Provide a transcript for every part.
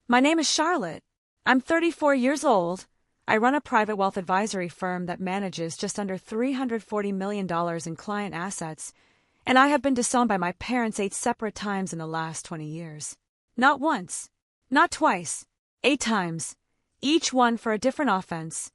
My name is Charlotte. I'm 34 years old. I run a private wealth advisory firm that manages just under $340 million in client assets, and I have been disowned by my parents 8 separate times in the last 20 years. Not once. Not twice. 8 times. Each one for a different offense.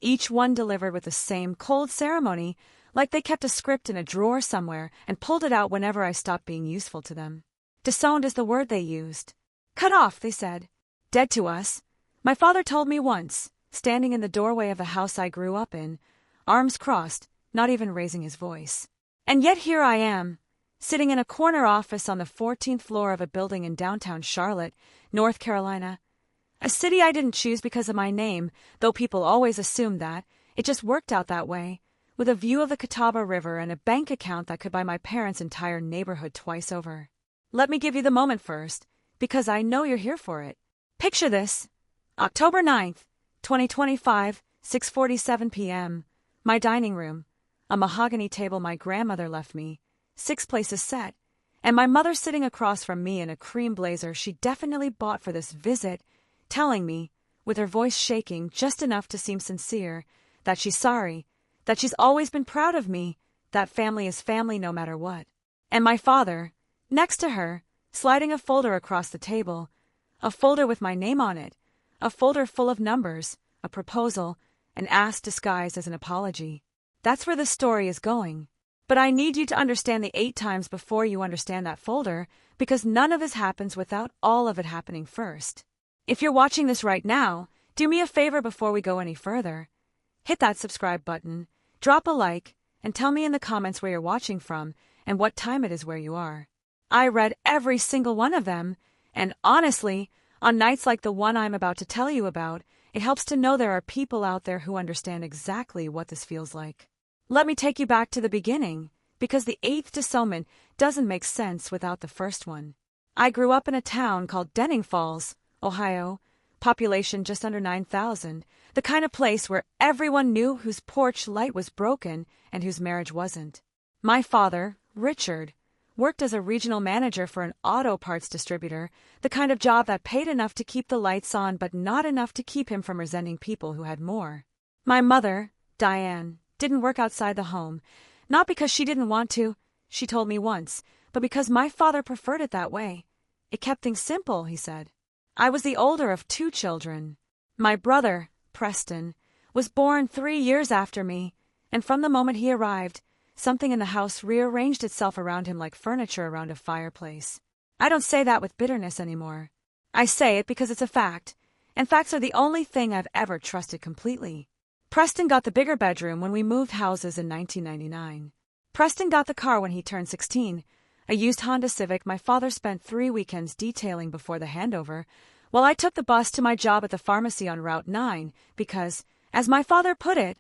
Each one delivered with the same cold ceremony, like they kept a script in a drawer somewhere and pulled it out whenever I stopped being useful to them. Disowned is the word they used. Cut off, they said. Dead to us. My father told me once, standing in the doorway of the house I grew up in, arms crossed, not even raising his voice. And yet here I am, sitting in a corner office on the 14th floor of a building in downtown Charlotte, North Carolina. A city I didn't choose because of my name, though people always assumed that. It just worked out that way, with a view of the Catawba River and a bank account that could buy my parents' entire neighborhood twice over. Let me give you the moment first, because I know you're here for it. Picture this. October 9th, 2025, 6:47 p.m. My dining room. A mahogany table my grandmother left me. 6 places set. And my mother sitting across from me in a cream blazer she definitely bought for this visit, telling me, with her voice shaking just enough to seem sincere, that she's sorry, that she's always been proud of me, that family is family no matter what. And my father, next to her, sliding a folder across the table, a folder with my name on it, a folder full of numbers, a proposal, an ask disguised as an apology. That's where the story is going. But I need you to understand the 8 times before you understand that folder, because none of this happens without all of it happening first. If you're watching this right now, do me a favor before we go any further. Hit that subscribe button, drop a like, and tell me in the comments where you're watching from and what time it is where you are. I read every single one of them, and honestly, on nights like the one I'm about to tell you about, it helps to know there are people out there who understand exactly what this feels like. Let me take you back to the beginning, because the 8th disownment doesn't make sense without the first one. I grew up in a town called Denning Falls, Ohio, population just under 9,000, the kind of place where everyone knew whose porch light was broken and whose marriage wasn't. My father, Richard, worked as a regional manager for an auto parts distributor, the kind of job that paid enough to keep the lights on but not enough to keep him from resenting people who had more. My mother, Diane, didn't work outside the home, not because she didn't want to, she told me once, but because my father preferred it that way. It kept things simple, he said. I was the older of 2 children. My brother, Preston, was born 3 years after me, and from the moment he arrived, something in the house rearranged itself around him like furniture around a fireplace. I don't say that with bitterness anymore. I say it because it's a fact, and facts are the only thing I've ever trusted completely. Preston got the bigger bedroom when we moved houses in 1999. Preston got the car when he turned 16, a used Honda Civic my father spent 3 weekends detailing before the handover, while I took the bus to my job at the pharmacy on Route 9 because, as my father put it,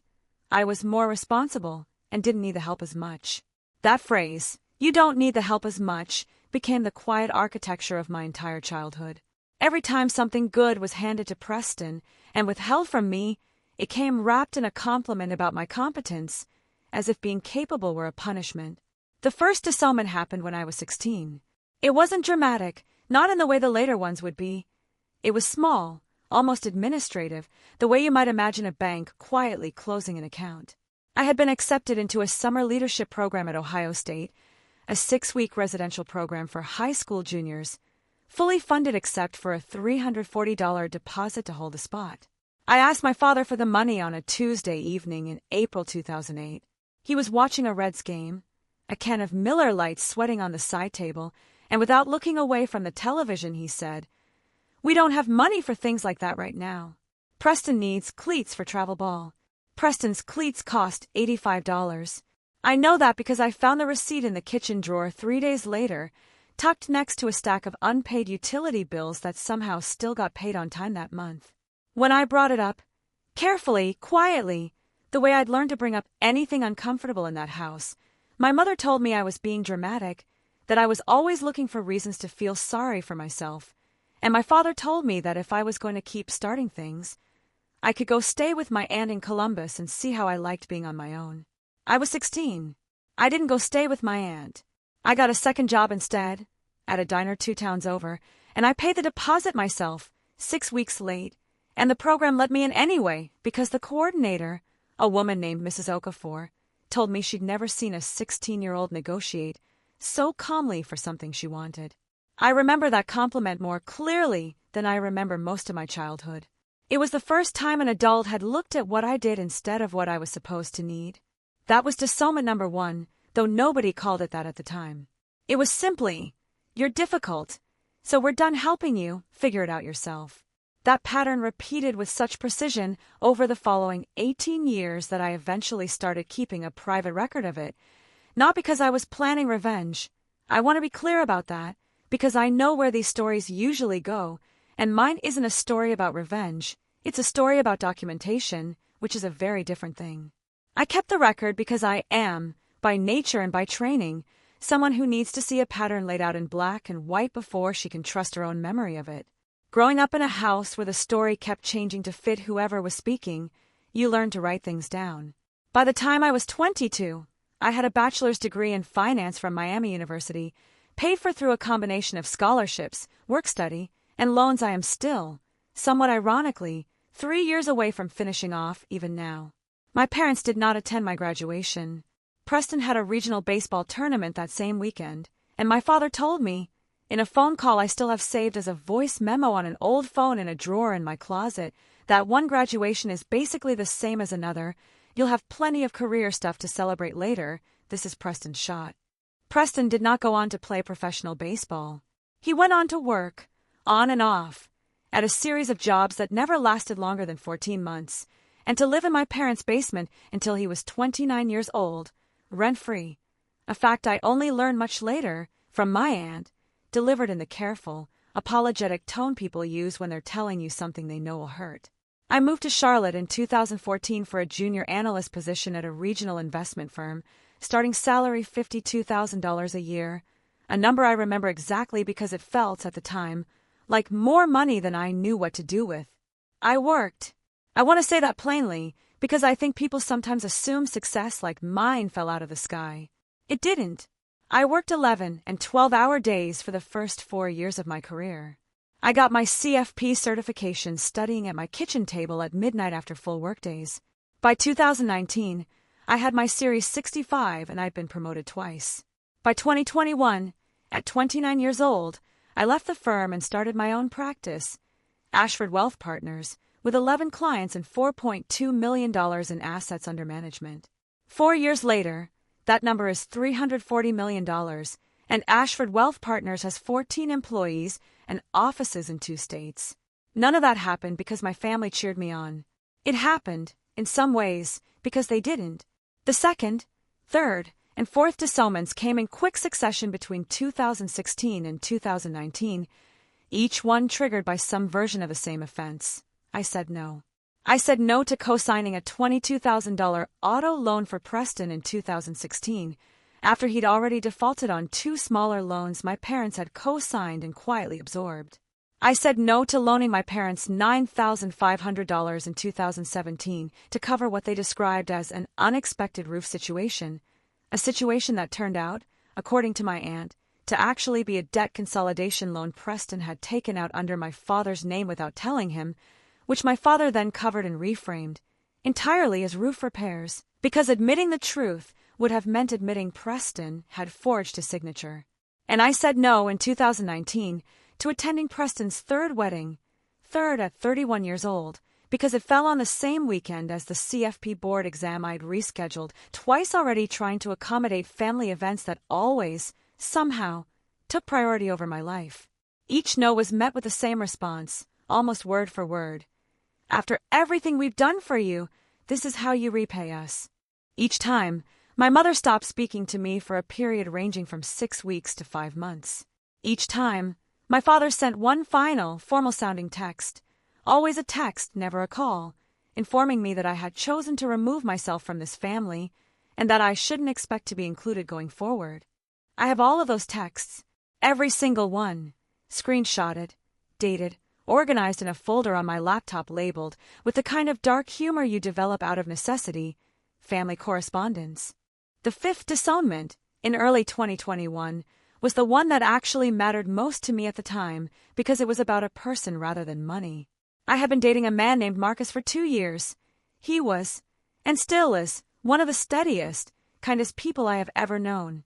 I was more responsible and didn't need the help as much. That phrase, "you don't need the help as much," became the quiet architecture of my entire childhood. Every time something good was handed to Preston and withheld from me, it came wrapped in a compliment about my competence, as if being capable were a punishment. The first disownment happened when I was 16. It wasn't dramatic, not in the way the later ones would be. It was small, almost administrative, the way you might imagine a bank quietly closing an account. I had been accepted into a summer leadership program at Ohio State, a 6-week residential program for high school juniors, fully funded except for a $340 deposit to hold a spot. I asked my father for the money on a Tuesday evening in April 2008. He was watching a Reds game, a can of Miller Lite sweating on the side table, and without looking away from the television, he said, "We don't have money for things like that right now. Preston needs cleats for travel ball. Preston's cleats cost $85. I know that because I found the receipt in the kitchen drawer 3 days later, tucked next to a stack of unpaid utility bills that somehow still got paid on time that month. When I brought it up, carefully, quietly, the way I'd learned to bring up anything uncomfortable in that house, my mother told me I was being dramatic, that I was always looking for reasons to feel sorry for myself, and my father told me that if I was going to keep starting things, I could go stay with my aunt in Columbus and see how I liked being on my own. I was 16. I didn't go stay with my aunt. I got a second job instead, at a diner 2 towns over, and I paid the deposit myself, 6 weeks late, and the program let me in anyway because the coordinator, a woman named Mrs. Okafor, told me she'd never seen a 16-year-old negotiate so calmly for something she wanted. I remember that compliment more clearly than I remember most of my childhood. It was the first time an adult had looked at what I did instead of what I was supposed to need. That was disownment number 1, though nobody called it that at the time. It was simply, "You're difficult, so we're done helping you, figure it out yourself." That pattern repeated with such precision over the following 18 years that I eventually started keeping a private record of it. Not because I was planning revenge. I want to be clear about that, because I know where these stories usually go, and mine isn't a story about revenge. It's a story about documentation, which is a very different thing. I kept the record because I am, by nature and by training, someone who needs to see a pattern laid out in black and white before she can trust her own memory of it. Growing up in a house where the story kept changing to fit whoever was speaking, you learn to write things down. By the time I was 22, I had a bachelor's degree in finance from Miami University, paid for through a combination of scholarships, work study, and loans. I am still, somewhat ironically, 3 years away from finishing off even now. My parents did not attend my graduation. Preston had a regional baseball tournament that same weekend, and my father told me, in a phone call I still have saved as a voice memo on an old phone in a drawer in my closet, that one graduation is basically the same as another. You'll have plenty of career stuff to celebrate later. This is Preston's shot. Preston did not go on to play professional baseball. He went on to work, on and off, at a series of jobs that never lasted longer than 14 months, and to live in my parents' basement until he was 29 years old, rent-free, a fact I only learned much later from my aunt, delivered in the careful, apologetic tone people use when they're telling you something they know will hurt. I moved to Charlotte in 2014 for a junior analyst position at a regional investment firm, starting salary $52,000 a year, a number I remember exactly because it felt, at the time, like more money than I knew what to do with. I worked. I want to say that plainly, because I think people sometimes assume success like mine fell out of the sky. It didn't. I worked 11 and 12-hour days for the first 4 years of my career. I got my CFP certification studying at my kitchen table at midnight after full workdays. By 2019, I had my Series 65 and I'd been promoted twice. By 2021, at 29 years old, I left the firm and started my own practice, Ashford Wealth Partners, with 11 clients and $4.2 million in assets under management. 4 years later, that number is $340 million, and Ashford Wealth Partners has 14 employees and offices in 2 states. None of that happened because my family cheered me on. It happened, in some ways, because they didn't. The second, third, and fourth disownments came in quick succession between 2016 and 2019, each one triggered by some version of the same offense. I said no. I said no to co-signing a $22,000 auto loan for Preston in 2016, after he'd already defaulted on 2 smaller loans my parents had co-signed and quietly absorbed. I said no to loaning my parents $9,500 in 2017 to cover what they described as an unexpected roof situation, a situation that turned out, according to my aunt, to actually be a debt consolidation loan Preston had taken out under my father's name without telling him, which my father then covered and reframed, entirely as roof repairs, because admitting the truth would have meant admitting Preston had forged his signature. And I said no in 2019 to attending Preston's 3rd wedding, 3rd at 31 years old, because it fell on the same weekend as the CFP board exam I'd rescheduled twice already, trying to accommodate family events that always, somehow, took priority over my life. Each no was met with the same response, almost word for word. After everything we've done for you, this is how you repay us. Each time, my mother stopped speaking to me for a period ranging from 6 weeks to 5 months. Each time, my father sent one final, formal-sounding text, always a text, never a call, informing me that I had chosen to remove myself from this family and that I shouldn't expect to be included going forward. I have all of those texts, every single one, screenshotted, dated, organized in a folder on my laptop labeled with the kind of dark humor you develop out of necessity, family correspondence. The 5th disownment, in early 2021, was the one that actually mattered most to me at the time because it was about a person rather than money. I had been dating a man named Marcus for 2 years. He was, and still is, one of the steadiest, kindest people I have ever known.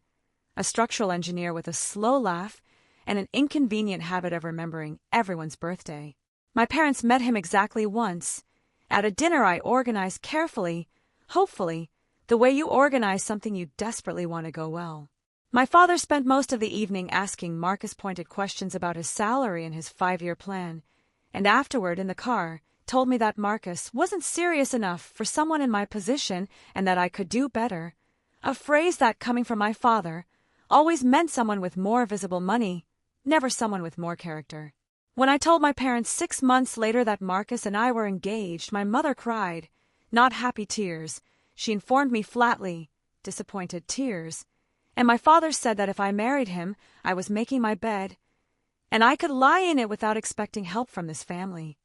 A structural engineer with a slow laugh and an inconvenient habit of remembering everyone's birthday. My parents met him exactly once, at a dinner I organized carefully, hopefully, the way you organize something you desperately want to go well. My father spent most of the evening asking Marcus pointed questions about his salary and his 5-year plan, and afterward in the car told me that Marcus wasn't serious enough for someone in my position and that I could do better, a phrase that, coming from my father, always meant someone with more visible money, never someone with more character. When I told my parents 6 months later that Marcus and I were engaged, my mother cried, not happy tears. She informed me flatly, disappointed tears. And my father said that if I married him, I was making my bed, and I could lie in it without expecting help from this family.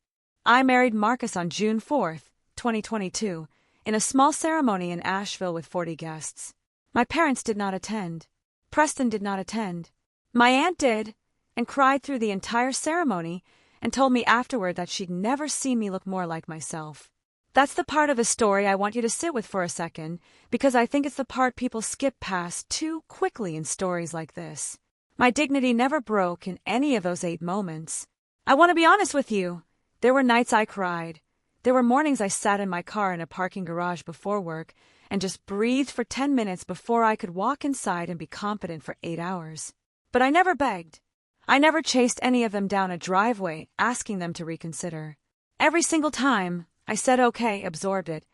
I married Marcus on June 4th, 2022, in a small ceremony in Asheville with 40 guests. My parents did not attend. Preston did not attend. My aunt did, and cried through the entire ceremony and told me afterward that she'd never seen me look more like myself. That's the part of the story I want you to sit with for a second, because I think it's the part people skip past too quickly in stories like this. My dignity never broke in any of those 8 moments. I want to be honest with you. There were nights I cried. There were mornings I sat in my car in a parking garage before work and just breathed for 10 minutes before I could walk inside and be confident for 8 hours. But I never begged. I never chased any of them down a driveway asking them to reconsider. Every single time, I said okay, absorbed it,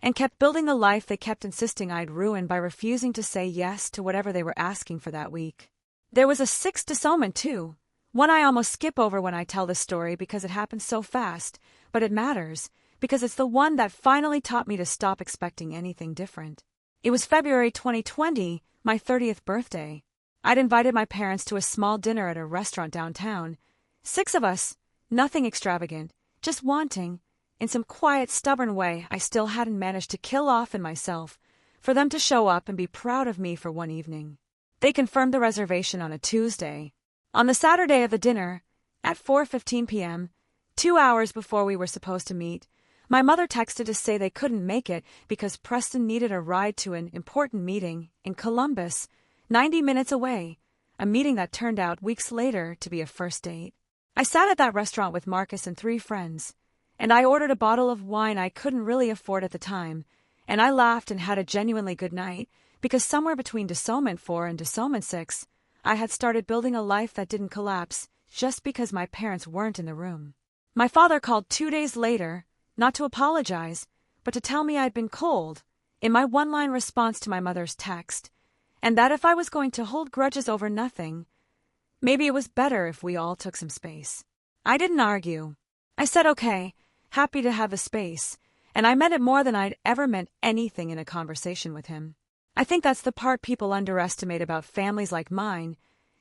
and kept building the life they kept insisting I'd ruin by refusing to say yes to whatever they were asking for that week. There was a 6th disownment too, one I almost skip over when I tell this story because it happened so fast, but it matters, because it's the one that finally taught me to stop expecting anything different. It was February 2020, my 30th birthday. I'd invited my parents to a small dinner at a restaurant downtown. 6 of us, nothing extravagant, just wanting, in some quiet, stubborn way I still hadn't managed to kill off in myself, for them to show up and be proud of me for one evening. They confirmed the reservation on a Tuesday. On the Saturday of the dinner, at 4:15 p.m., 2 hours before we were supposed to meet, my mother texted to say they couldn't make it because Preston needed a ride to an important meeting in Columbus, 90 minutes away, a meeting that turned out weeks later to be a first date. I sat at that restaurant with Marcus and 3 friends, and I ordered a bottle of wine I couldn't really afford at the time, and I laughed and had a genuinely good night, because somewhere between Disownment 4 and Disownment 6, I had started building a life that didn't collapse just because my parents weren't in the room. My father called 2 days later, not to apologize, but to tell me I'd been cold, in my one-line response to my mother's text, and that if I was going to hold grudges over nothing, maybe it was better if we all took some space. I didn't argue. I said okay, happy to have the space, and I meant it more than I'd ever meant anything in a conversation with him. I think that's the part people underestimate about families like mine.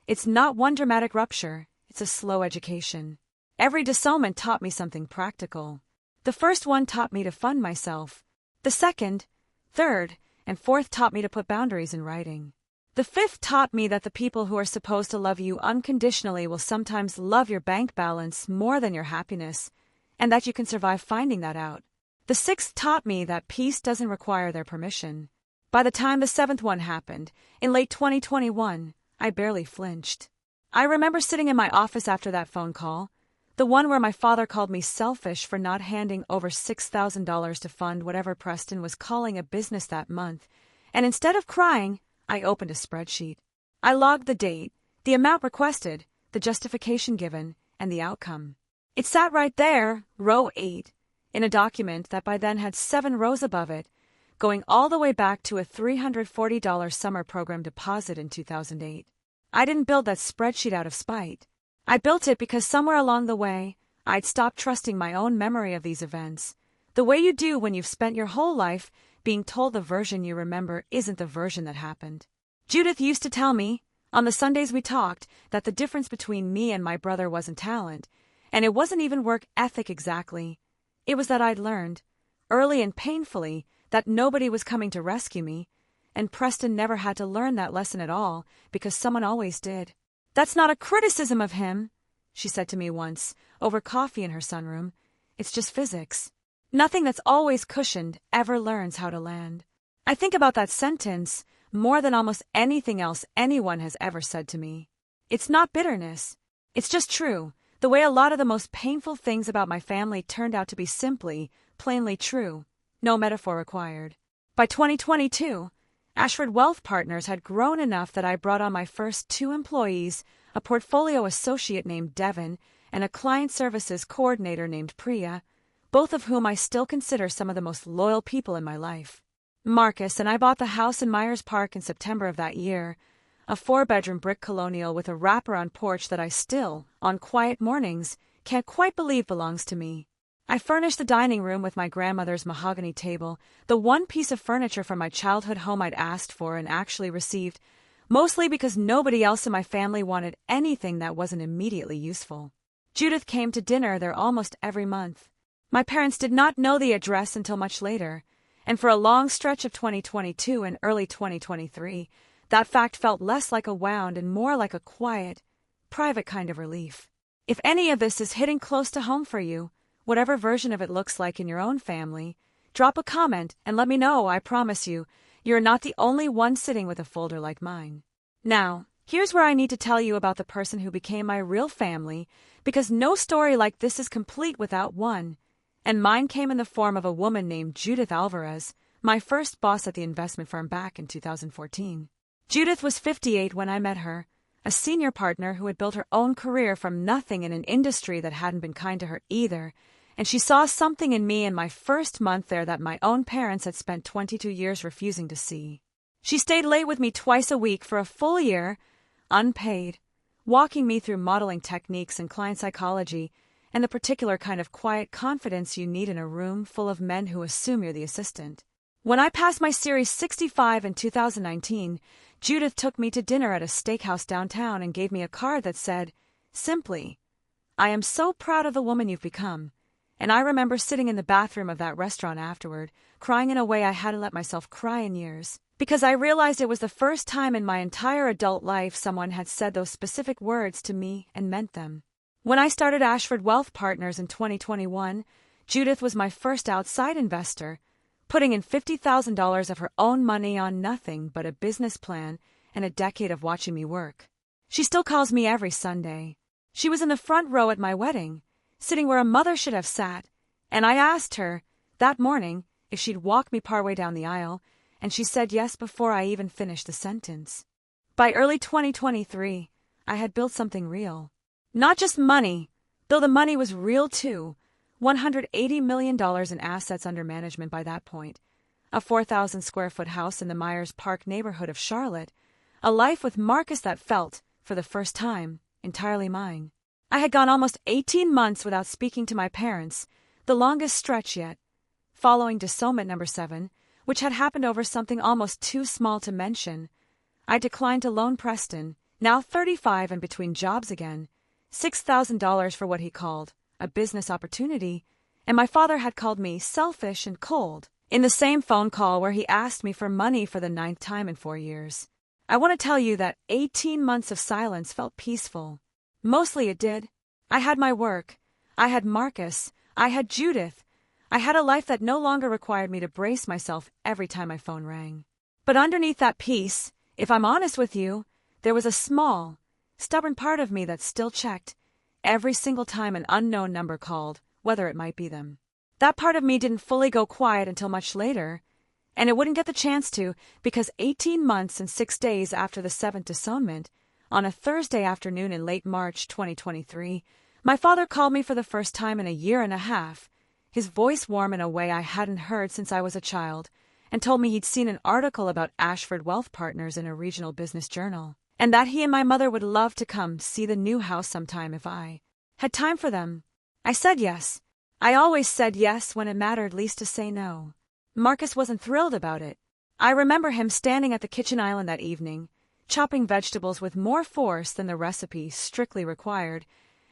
It's not one dramatic rupture, it's a slow education. Every disownment taught me something practical. The first one taught me to fund myself. The second, third, and fourth taught me to put boundaries in writing. The fifth taught me that the people who are supposed to love you unconditionally will sometimes love your bank balance more than your happiness, and that you can survive finding that out. The sixth taught me that peace doesn't require their permission. By the time the seventh one happened, in late 2021, I barely flinched. I remember sitting in my office after that phone call, the one where my father called me selfish for not handing over $6,000 to fund whatever Preston was calling a business that month, and instead of crying, I opened a spreadsheet. I logged the date, the amount requested, the justification given, and the outcome. It sat right there, row 8, in a document that by then had 7 rows above it, going all the way back to a $340 summer program deposit in 2008. I didn't build that spreadsheet out of spite. I built it because somewhere along the way, I'd stopped trusting my own memory of these events, the way you do when you've spent your whole life being told the version you remember isn't the version that happened. Judith used to tell me, on the Sundays we talked, that the difference between me and my brother wasn't talent, and it wasn't even work ethic exactly. It was that I'd learned, early and painfully, that nobody was coming to rescue me, and Preston never had to learn that lesson at all because someone always did. "That's not a criticism of him," she said to me once, over coffee in her sunroom. "It's just physics. Nothing that's always cushioned ever learns how to land." I think about that sentence more than almost anything else anyone has ever said to me. It's not bitterness. It's just true, the way a lot of the most painful things about my family turned out to be simply, plainly true. No metaphor required. By 2022, Ashford Wealth Partners had grown enough that I brought on my first 2 employees, a portfolio associate named Devin and a client services coordinator named Priya, both of whom I still consider some of the most loyal people in my life. Marcus and I bought the house in Myers Park in September of that year, a 4-bedroom brick colonial with a wraparound porch that I still, on quiet mornings, can't quite believe belongs to me. I furnished the dining room with my grandmother's mahogany table, the one piece of furniture from my childhood home I'd asked for and actually received, mostly because nobody else in my family wanted anything that wasn't immediately useful. Judith came to dinner there almost every month. My parents did not know the address until much later, and for a long stretch of 2022 and early 2023, that fact felt less like a wound and more like a quiet, private kind of relief. If any of this is hitting close to home for you, whatever version of it looks like in your own family, drop a comment and let me know. I promise you, you're not the only one sitting with a folder like mine. Now, here's where I need to tell you about the person who became my real family, because no story like this is complete without one. And mine came in the form of a woman named Judith Alvarez, my first boss at the investment firm back in 2014. Judith was 58 when I met her, a senior partner who had built her own career from nothing in an industry that hadn't been kind to her either, and she saw something in me in my first month there that my own parents had spent 22 years refusing to see. She stayed late with me twice a week for a full year, unpaid, walking me through modeling techniques and client psychology, and the particular kind of quiet confidence you need in a room full of men who assume you're the assistant. When I passed my Series 65 in 2019, Judith took me to dinner at a steakhouse downtown and gave me a card that said, simply, "I am so proud of the woman you've become." And I remember sitting in the bathroom of that restaurant afterward, crying in a way I hadn't let myself cry in years, because I realized it was the first time in my entire adult life someone had said those specific words to me and meant them. When I started Ashford Wealth Partners in 2021, Judith was my first outside investor, putting in $50,000 of her own money on nothing but a business plan and a decade of watching me work. She still calls me every Sunday. She was in the front row at my wedding, sitting where a mother should have sat, and I asked her that morning if she'd walk me partway down the aisle, and she said yes before I even finished the sentence. By early 2023, I had built something real. Not just money, though the money was real too. $180 million in assets under management by that point, a 4,000 square foot house in the Myers Park neighborhood of Charlotte, a life with Marcus that felt, for the first time, entirely mine. I had gone almost 18 months without speaking to my parents, the longest stretch yet, following Disowned number 7, which had happened over something almost too small to mention. I declined to loan Preston, now 35 and between jobs again, $6,000 for what he called a business opportunity, and my father had called me selfish and cold in the same phone call where he asked me for money for the 9th time in 4 years. I want to tell you that 18 months of silence felt peaceful. Mostly it did. I had my work. I had Marcus. I had Judith. I had a life that no longer required me to brace myself every time my phone rang. But underneath that peace, if I'm honest with you, there was a small, stubborn part of me that still checked every single time an unknown number called, whether it might be them. That part of me didn't fully go quiet until much later, and it wouldn't get the chance to because 18 months and 6 days after the 7th disownment, on a Thursday afternoon in late March 2023, my father called me for the first time in a year and a half, his voice warm in a way I hadn't heard since I was a child, and told me he'd seen an article about Ashford Wealth Partners in a regional business journal, and that he and my mother would love to come see the new house sometime if I had time for them. I said yes. I always said yes when it mattered least to say no. Marcus wasn't thrilled about it. I remember him standing at the kitchen island that evening, chopping vegetables with more force than the recipe strictly required,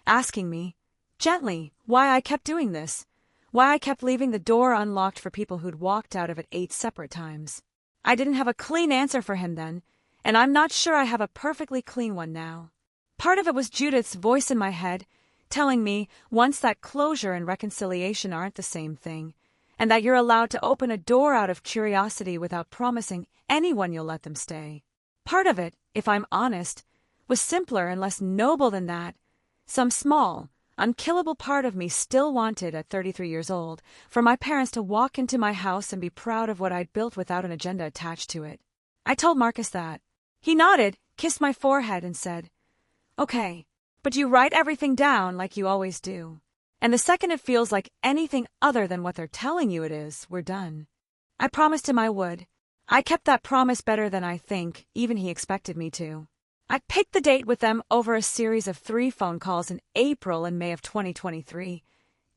asking me, gently, why I kept doing this, why I kept leaving the door unlocked for people who'd walked out of it 8 separate times. I didn't have a clean answer for him then, and I'm not sure I have a perfectly clean one now. Part of it was Judith's voice in my head, telling me once that closure and reconciliation aren't the same thing, and that you're allowed to open a door out of curiosity without promising anyone you'll let them stay. Part of it, if I'm honest, was simpler and less noble than that. Some small, unkillable part of me still wanted, at 33 years old, for my parents to walk into my house and be proud of what I'd built without an agenda attached to it. I told Marcus that. He nodded, kissed my forehead, and said, "Okay, but you write everything down like you always do. And the second it feels like anything other than what they're telling you it is, we're done." I promised him I would. I kept that promise better than I think even he expected me to. I picked the date with them over a series of 3 phone calls in April and May of 2023,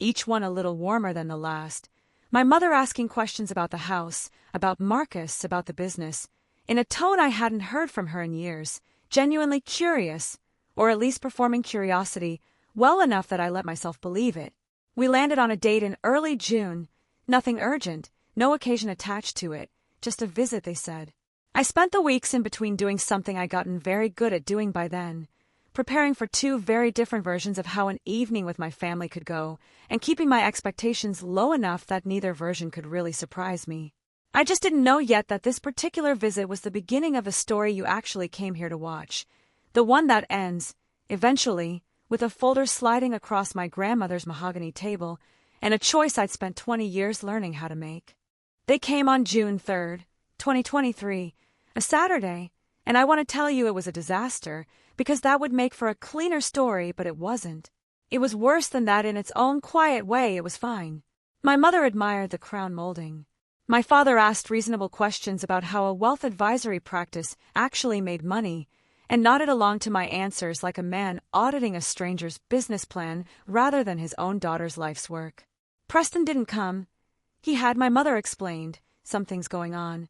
each one a little warmer than the last. My mother asking questions about the house, about Marcus, about the business, in a tone I hadn't heard from her in years, genuinely curious, or at least performing curiosity well enough that I let myself believe it. We landed on a date in early June, nothing urgent, no occasion attached to it, just a visit, they said. I spent the weeks in between doing something I'd gotten very good at doing by then, preparing for 2 very different versions of how an evening with my family could go, and keeping my expectations low enough that neither version could really surprise me. I just didn't know yet that this particular visit was the beginning of a story you actually came here to watch, the one that ends, eventually, with a folder sliding across my grandmother's mahogany table and a choice I'd spent 20 years learning how to make. They came on June 3rd, 2023, a Saturday, and I want to tell you it was a disaster, because that would make for a cleaner story, but it wasn't. It was worse than that in its own quiet way. It was fine. My mother admired the crown molding. My father asked reasonable questions about how a wealth advisory practice actually made money, and nodded along to my answers like a man auditing a stranger's business plan rather than his own daughter's life's work. Preston didn't come. He had, my mother explained, some things going on.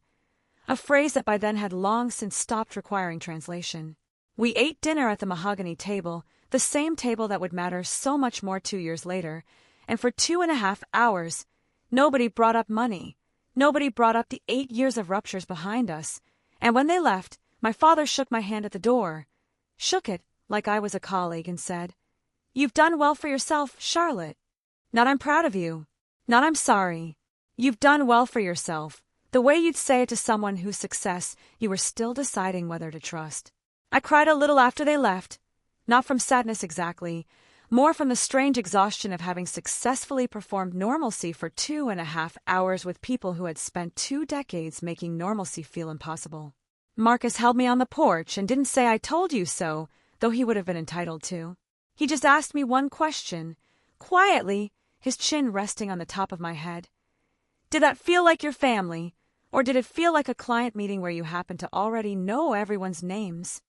A phrase that by then had long since stopped requiring translation. We ate dinner at the mahogany table, the same table that would matter so much more 2 years later, and for 2.5 hours, nobody brought up money. Nobody brought up the 8 years of ruptures behind us, and when they left, my father shook my hand at the door, shook it like I was a colleague, and said, "You've done well for yourself, Charlotte. Not I'm proud of you. Not I'm sorry. You've done well for yourself," the way you'd say it to someone whose success you were still deciding whether to trust. I cried a little after they left, not from sadness exactly, more from the strange exhaustion of having successfully performed normalcy for 2.5 hours with people who had spent 2 decades making normalcy feel impossible. Marcus held me on the porch and didn't say "I told you so," though he would have been entitled to. He just asked me one question, quietly, his chin resting on the top of my head. "Did that feel like your family, or did it feel like a client meeting where you happen to already know everyone's names?"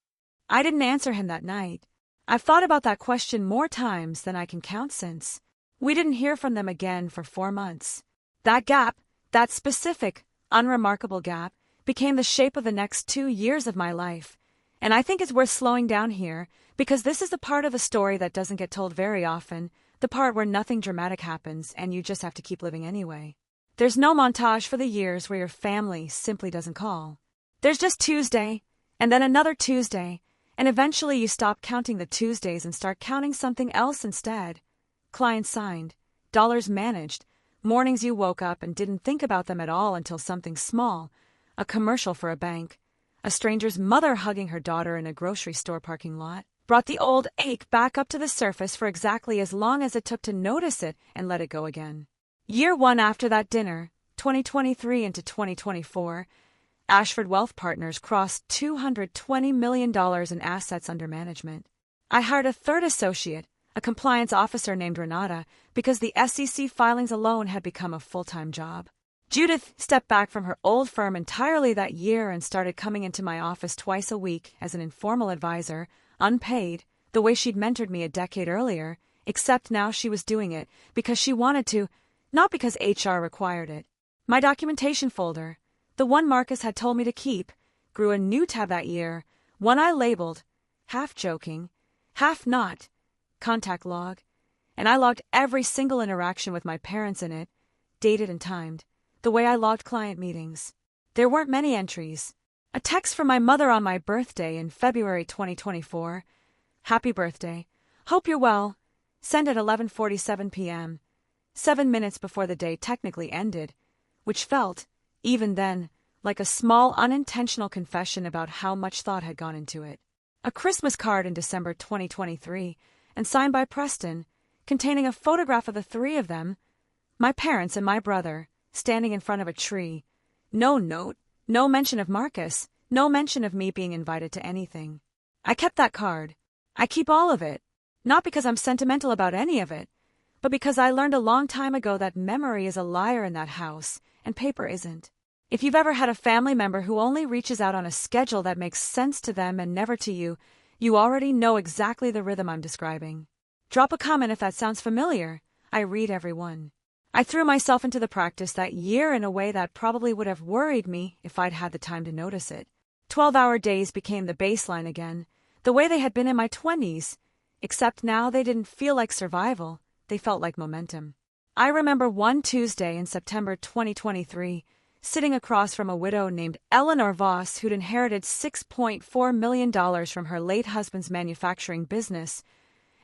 I didn't answer him that night. I've thought about that question more times than I can count since. We didn't hear from them again for 4 months. That gap, that specific, unremarkable gap, became the shape of the next 2 years of my life. And I think it's worth slowing down here, because this is the part of the story that doesn't get told very often, the part where nothing dramatic happens and you just have to keep living anyway. There's no montage for the years where your family simply doesn't call. There's just Tuesday, and then another Tuesday, and eventually you stop counting the Tuesdays and start counting something else instead. Clients signed, dollars managed, mornings you woke up and didn't think about them at all until something small, a commercial for a bank, a stranger's mother hugging her daughter in a grocery store parking lot, brought the old ache back up to the surface for exactly as long as it took to notice it and let it go again. Year 1 after that dinner, 2023 into 2024, Ashford Wealth Partners crossed $220 million in assets under management. I hired a 3rd associate, a compliance officer named Renata, because the SEC filings alone had become a full-time job. Judith stepped back from her old firm entirely that year and started coming into my office twice a week as an informal advisor, unpaid, the way she'd mentored me a decade earlier, except now she was doing it because she wanted to, not because HR required it. My documentation folder, the one Marcus had told me to keep, grew a new tab that year, one I labeled, half joking, half not, contact log, and I logged every single interaction with my parents in it, dated and timed, the way I logged client meetings. There weren't many entries. A text from my mother on my birthday in February 2024. Happy birthday. Hope you're well. Sent at 11:47 p.m., 7 minutes before the day technically ended, which felt, even then, like a small unintentional confession about how much thought had gone into it. A Christmas card in December 2023, and signed by Preston, containing a photograph of the three of them, my parents and my brother, standing in front of a tree. No note, no mention of Marcus, no mention of me being invited to anything. I kept that card. I keep all of it, not because I'm sentimental about any of it, but because I learned a long time ago that memory is a liar in that house, and paper isn't. If you've ever had a family member who only reaches out on a schedule that makes sense to them and never to you, you already know exactly the rhythm I'm describing. Drop a comment if that sounds familiar. I read every one. I threw myself into the practice that year in a way that probably would have worried me if I'd had the time to notice it. 12-hour days became the baseline again, the way they had been in my 20s, except now they didn't feel like survival, they felt like momentum. I remember one Tuesday in September 2023, sitting across from a widow named Eleanor Voss who'd inherited $6.4 million from her late husband's manufacturing business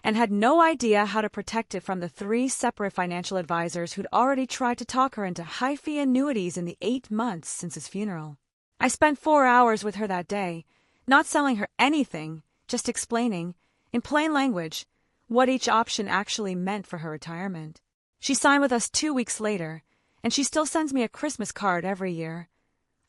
and had no idea how to protect it from the 3 separate financial advisors who'd already tried to talk her into high-fee annuities in the 8 months since his funeral. I spent 4 hours with her that day, not selling her anything, just explaining, in plain language, what each option actually meant for her retirement. She signed with us 2 weeks later, and she still sends me a Christmas card every year.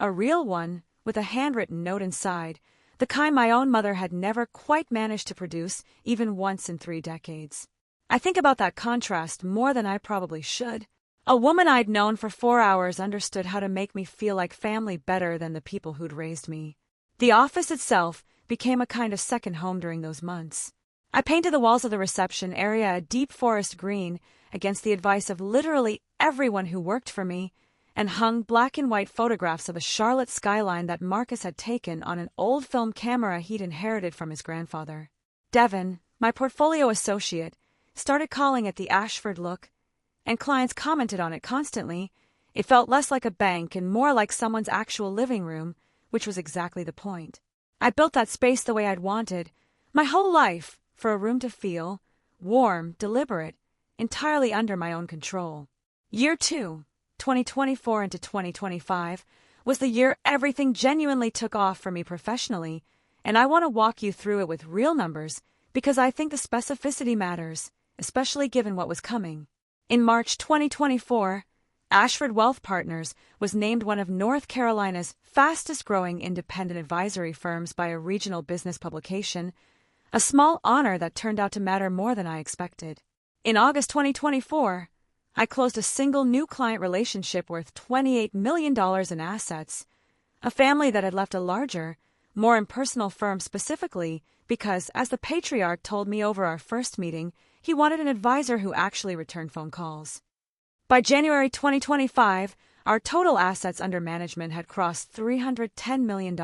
A real one, with a handwritten note inside, the kind my own mother had never quite managed to produce even once in 3 decades. I think about that contrast more than I probably should. A woman I'd known for 4 hours understood how to make me feel like family better than the people who'd raised me. The office itself became a kind of second home during those months. I painted the walls of the reception area a deep forest green against the advice of literally everyone who worked for me, and hung black and white photographs of the Charlotte skyline that Marcus had taken on an old film camera he'd inherited from his grandfather. Devin, my portfolio associate, started calling it the Ashford look, and clients commented on it constantly. It felt less like a bank and more like someone's actual living room, which was exactly the point. I built that space the way I'd wanted, my whole life, for a room to feel warm, deliberate, entirely under my own control. Year 2, 2024 into 2025, was the year everything genuinely took off for me professionally, and I want to walk you through it with real numbers because I think the specificity matters, especially given what was coming. In March 2024, Ashford Wealth Partners was named one of North Carolina's fastest-growing independent advisory firms by a regional business publication, a small honor that turned out to matter more than I expected. In August 2024, I closed a single new client relationship worth $28 million in assets, a family that had left a larger, more impersonal firm specifically because, as the patriarch told me over our first meeting, he wanted an advisor who actually returned phone calls. By January 2025, our total assets under management had crossed $310 million,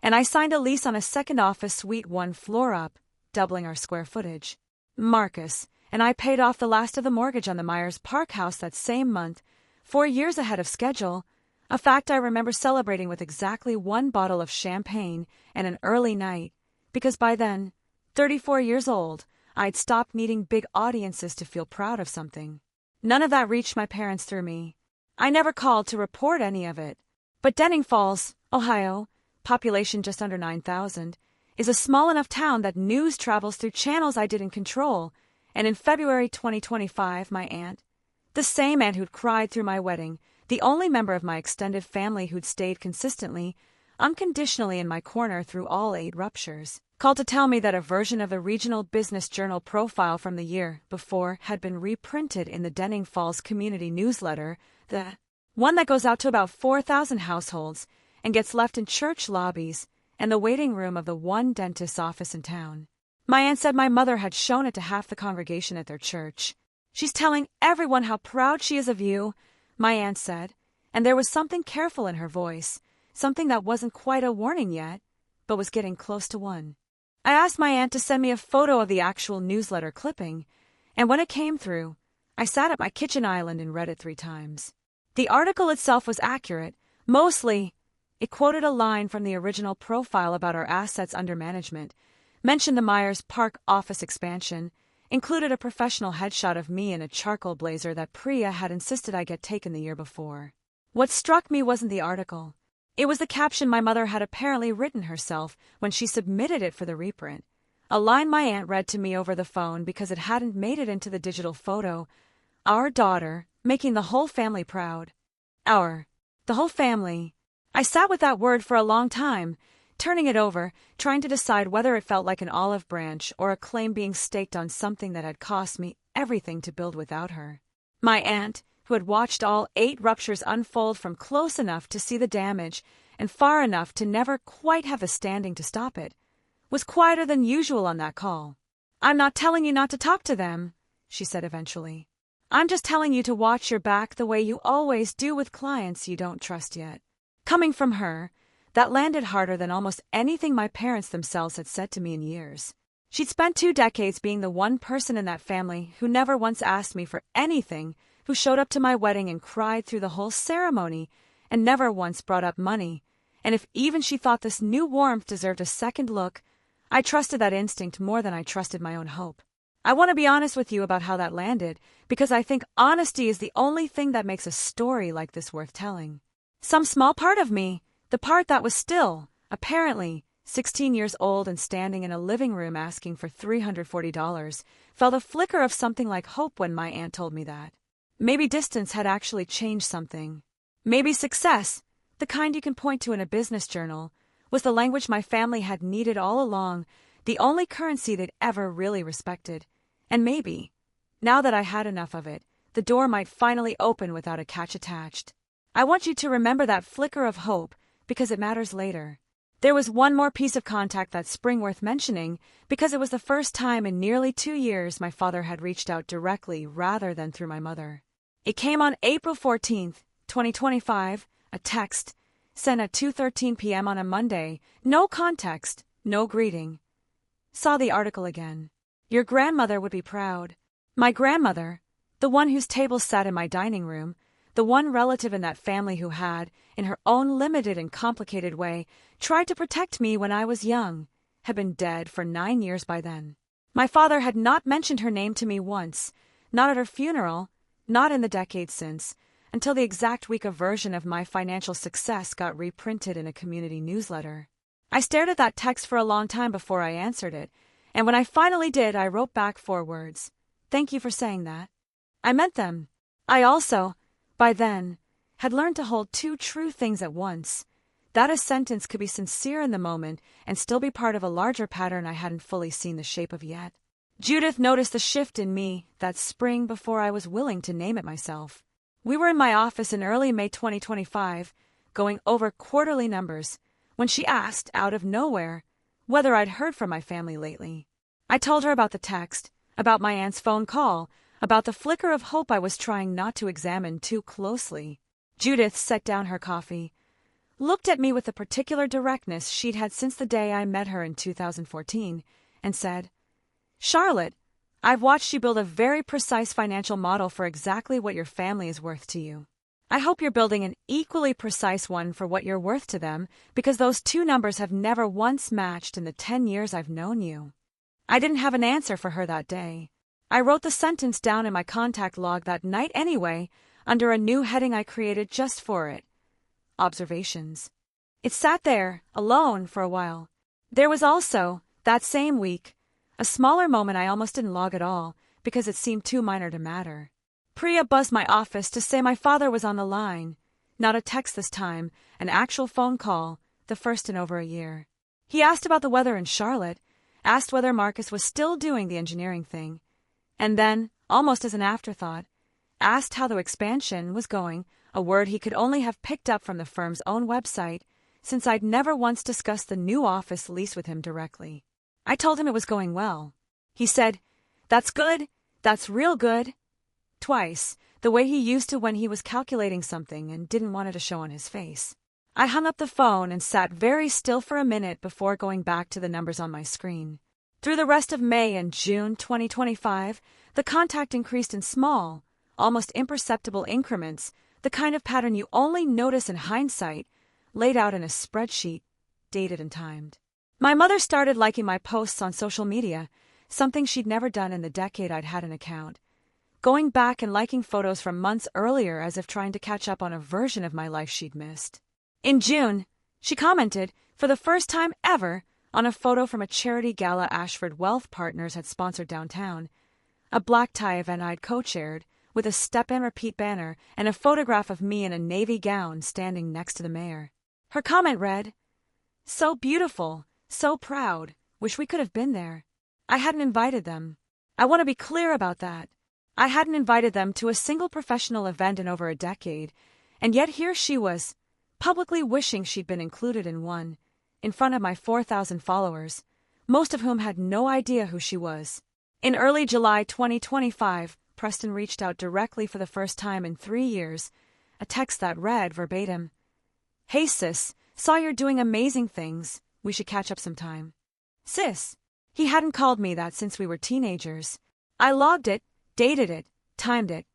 and I signed a lease on a second office suite 1 floor up, doubling our square footage. Marcus and I paid off the last of the mortgage on the Myers Park house that same month, 4 years ahead of schedule, a fact I remember celebrating with exactly 1 bottle of champagne and an early night, because by then, 34 years old, I'd stopped needing big audiences to feel proud of something. None of that reached my parents through me. I never called to report any of it. But Denning Falls, Ohio, population just under 9,000, is a small enough town that news travels through channels I didn't control, and in February 2025, my aunt, the same aunt who'd cried through my wedding, the only member of my extended family who'd stayed consistently, unconditionally in my corner through all 8 ruptures, called to tell me that a version of the Regional Business Journal profile from the year before had been reprinted in the Denning Falls Community Newsletter, the one that goes out to about 4,000 households and gets left in church lobbies and the waiting room of the one dentist's office in town. My aunt said my mother had shown it to half the congregation at their church. She's telling everyone how proud she is of you, my aunt said, and there was something careful in her voice, something that wasn't quite a warning yet, but was getting close to one. I asked my aunt to send me a photo of the actual newsletter clipping, and when it came through, I sat at my kitchen island and read it 3 times. The article itself was accurate, Mostly, it quoted a line from the original profile about our assets under management, mentioned the Myers Park office expansion, included a professional headshot of me in a charcoal blazer that Priya had insisted I get taken the year before. What struck me wasn't the article. It was the caption my mother had apparently written herself when she submitted it for the reprint. A line my aunt read to me over the phone because it hadn't made it into the digital photo. Our daughter, making the whole family proud. The whole family. I sat with that word for a long time, turning it over, trying to decide whether it felt like an olive branch or a claim being staked on something that had cost me everything to build without her. My aunt, who had watched all 8 ruptures unfold from close enough to see the damage and far enough to never quite have the standing to stop it, was quieter than usual on that call. "I'm not telling you not to talk to them," she said eventually. "I'm just telling you to watch your back the way you always do with clients you don't trust yet." Coming from her, that landed harder than almost anything my parents themselves had said to me in years. She'd spent 2 decades being the one person in that family who never once asked me for anything, who showed up to my wedding and cried through the whole ceremony, and never once brought up money. And if even she thought this new warmth deserved a second look, I trusted that instinct more than I trusted my own hope. I want to be honest with you about how that landed, because I think honesty is the only thing that makes a story like this worth telling. Some small part of me, the part that was still, apparently, 16 years old and standing in a living room asking for $340, felt a flicker of something like hope when my aunt told me that. Maybe distance had actually changed something. Maybe success, the kind you can point to in a business journal, was the language my family had needed all along, the only currency they'd ever really respected. And maybe, now that I had enough of it, the door might finally open without a catch attached. I want you to remember that flicker of hope, because it matters later. There was one more piece of contact that spring worth mentioning, because it was the first time in nearly 2 years my father had reached out directly rather than through my mother. It came on April 14th, 2025, a text, sent at 2:13 p.m. on a Monday, no context, no greeting. Saw the article again. Your grandmother would be proud. My grandmother, the one whose table sat in my dining room, the one relative in that family who had, in her own limited and complicated way, tried to protect me when I was young, had been dead for 9 years by then. My father had not mentioned her name to me once, not at her funeral, not in the decades since, until the exact week a version of my financial success got reprinted in a community newsletter. I stared at that text for a long time before I answered it, and when I finally did, I wrote back 4 words. Thank you for saying that. I meant them. I also, by then, had learned to hold 2 true things at once. That a sentence could be sincere in the moment and still be part of a larger pattern I hadn't fully seen the shape of yet. Judith noticed the shift in me that spring before I was willing to name it myself. We were in my office in early May 2025, going over quarterly numbers, when she asked, out of nowhere, whether I'd heard from my family lately. I told her about the text, about my aunt's phone call, about the flicker of hope I was trying not to examine too closely. Judith set down her coffee, looked at me with the particular directness she'd had since the day I met her in 2014, and said, "Charlotte, I've watched you build a very precise financial model for exactly what your family is worth to you. I hope you're building an equally precise one for what you're worth to them, because those 2 numbers have never once matched in the 10 years I've known you." I didn't have an answer for her that day. I wrote the sentence down in my contact log that night anyway, under a new heading I created just for it. Observations. It sat there, alone, for a while. There was also, that same week, a smaller moment I almost didn't log at all, because it seemed too minor to matter. Priya buzzed my office to say my father was on the line. Not a text this time, an actual phone call, the first in over a year. He asked about the weather in Charlotte, asked whether Marcus was still doing the engineering thing, and then, almost as an afterthought, asked how the expansion was going, a word he could only have picked up from the firm's own website, since I'd never once discussed the new office lease with him directly. I told him it was going well. He said, "That's good, that's real good," twice, the way he used to when he was calculating something and didn't want it to show on his face. I hung up the phone and sat very still for a minute before going back to the numbers on my screen. Through the rest of May and June 2025, the contact increased in small, almost imperceptible increments, the kind of pattern you only notice in hindsight, laid out in a spreadsheet, dated and timed. My mother started liking my posts on social media, something she'd never done in the decade I'd had an account. Going back and liking photos from months earlier as if trying to catch up on a version of my life she'd missed. In June, she commented, for the first time ever, on a photo from a charity gala Ashford Wealth Partners had sponsored downtown, a black tie event I'd co-chaired, with a step-and-repeat banner and a photograph of me in a navy gown standing next to the mayor. Her comment read, "So beautiful, so proud, wish we could have been there." I hadn't invited them. I want to be clear about that. I hadn't invited them to a single professional event in over a decade, and yet here she was, publicly wishing she'd been included in one, in front of my 4,000 followers, most of whom had no idea who she was. In early July 2025, Preston reached out directly for the first time in 3 years, a text that read verbatim, "Hey sis, saw you're doing amazing things, we should catch up sometime." Sis. He hadn't called me that since we were teenagers. I logged it, dated it, timed it.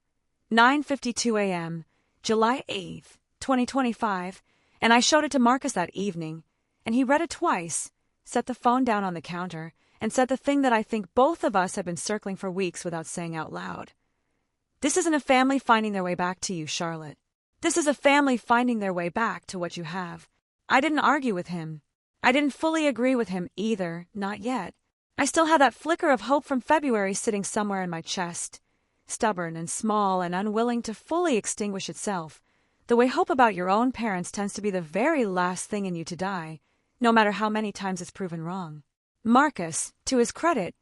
9:52 a.m., July 8th, 2025, and I showed it to Marcus that evening, and he read it twice, set the phone down on the counter, and said the thing that I think both of us had been circling for weeks without saying out loud. "This isn't a family finding their way back to you, Charlotte. This is a family finding their way back to what you have." I didn't argue with him. I didn't fully agree with him either, not yet. I still had that flicker of hope from February sitting somewhere in my chest, stubborn and small and unwilling to fully extinguish itself, the way hope about your own parents tends to be the very last thing in you to die, no matter how many times it's proven wrong. Marcus, to his credit,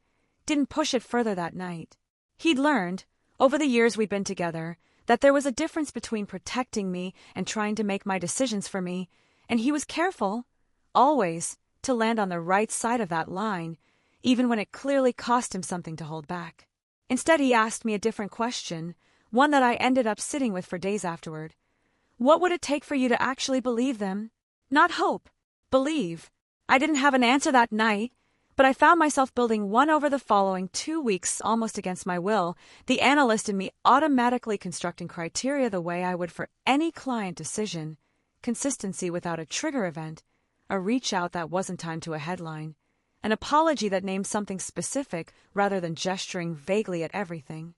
didn't push it further that night. He'd learned, over the years we'd been together, that there was a difference between protecting me and trying to make my decisions for me, and he was careful, always, to land on the right side of that line, even when it clearly cost him something to hold back. Instead, he asked me a different question, one that I ended up sitting with for days afterward. What would it take for you to actually believe them? Not hope. Believe. I didn't have an answer that night, but I found myself building one over the following 2 weeks almost against my will, the analyst in me automatically constructing criteria the way I would for any client decision, consistency without a trigger event, a reach out that wasn't timed to a headline, an apology that named something specific rather than gesturing vaguely at everything.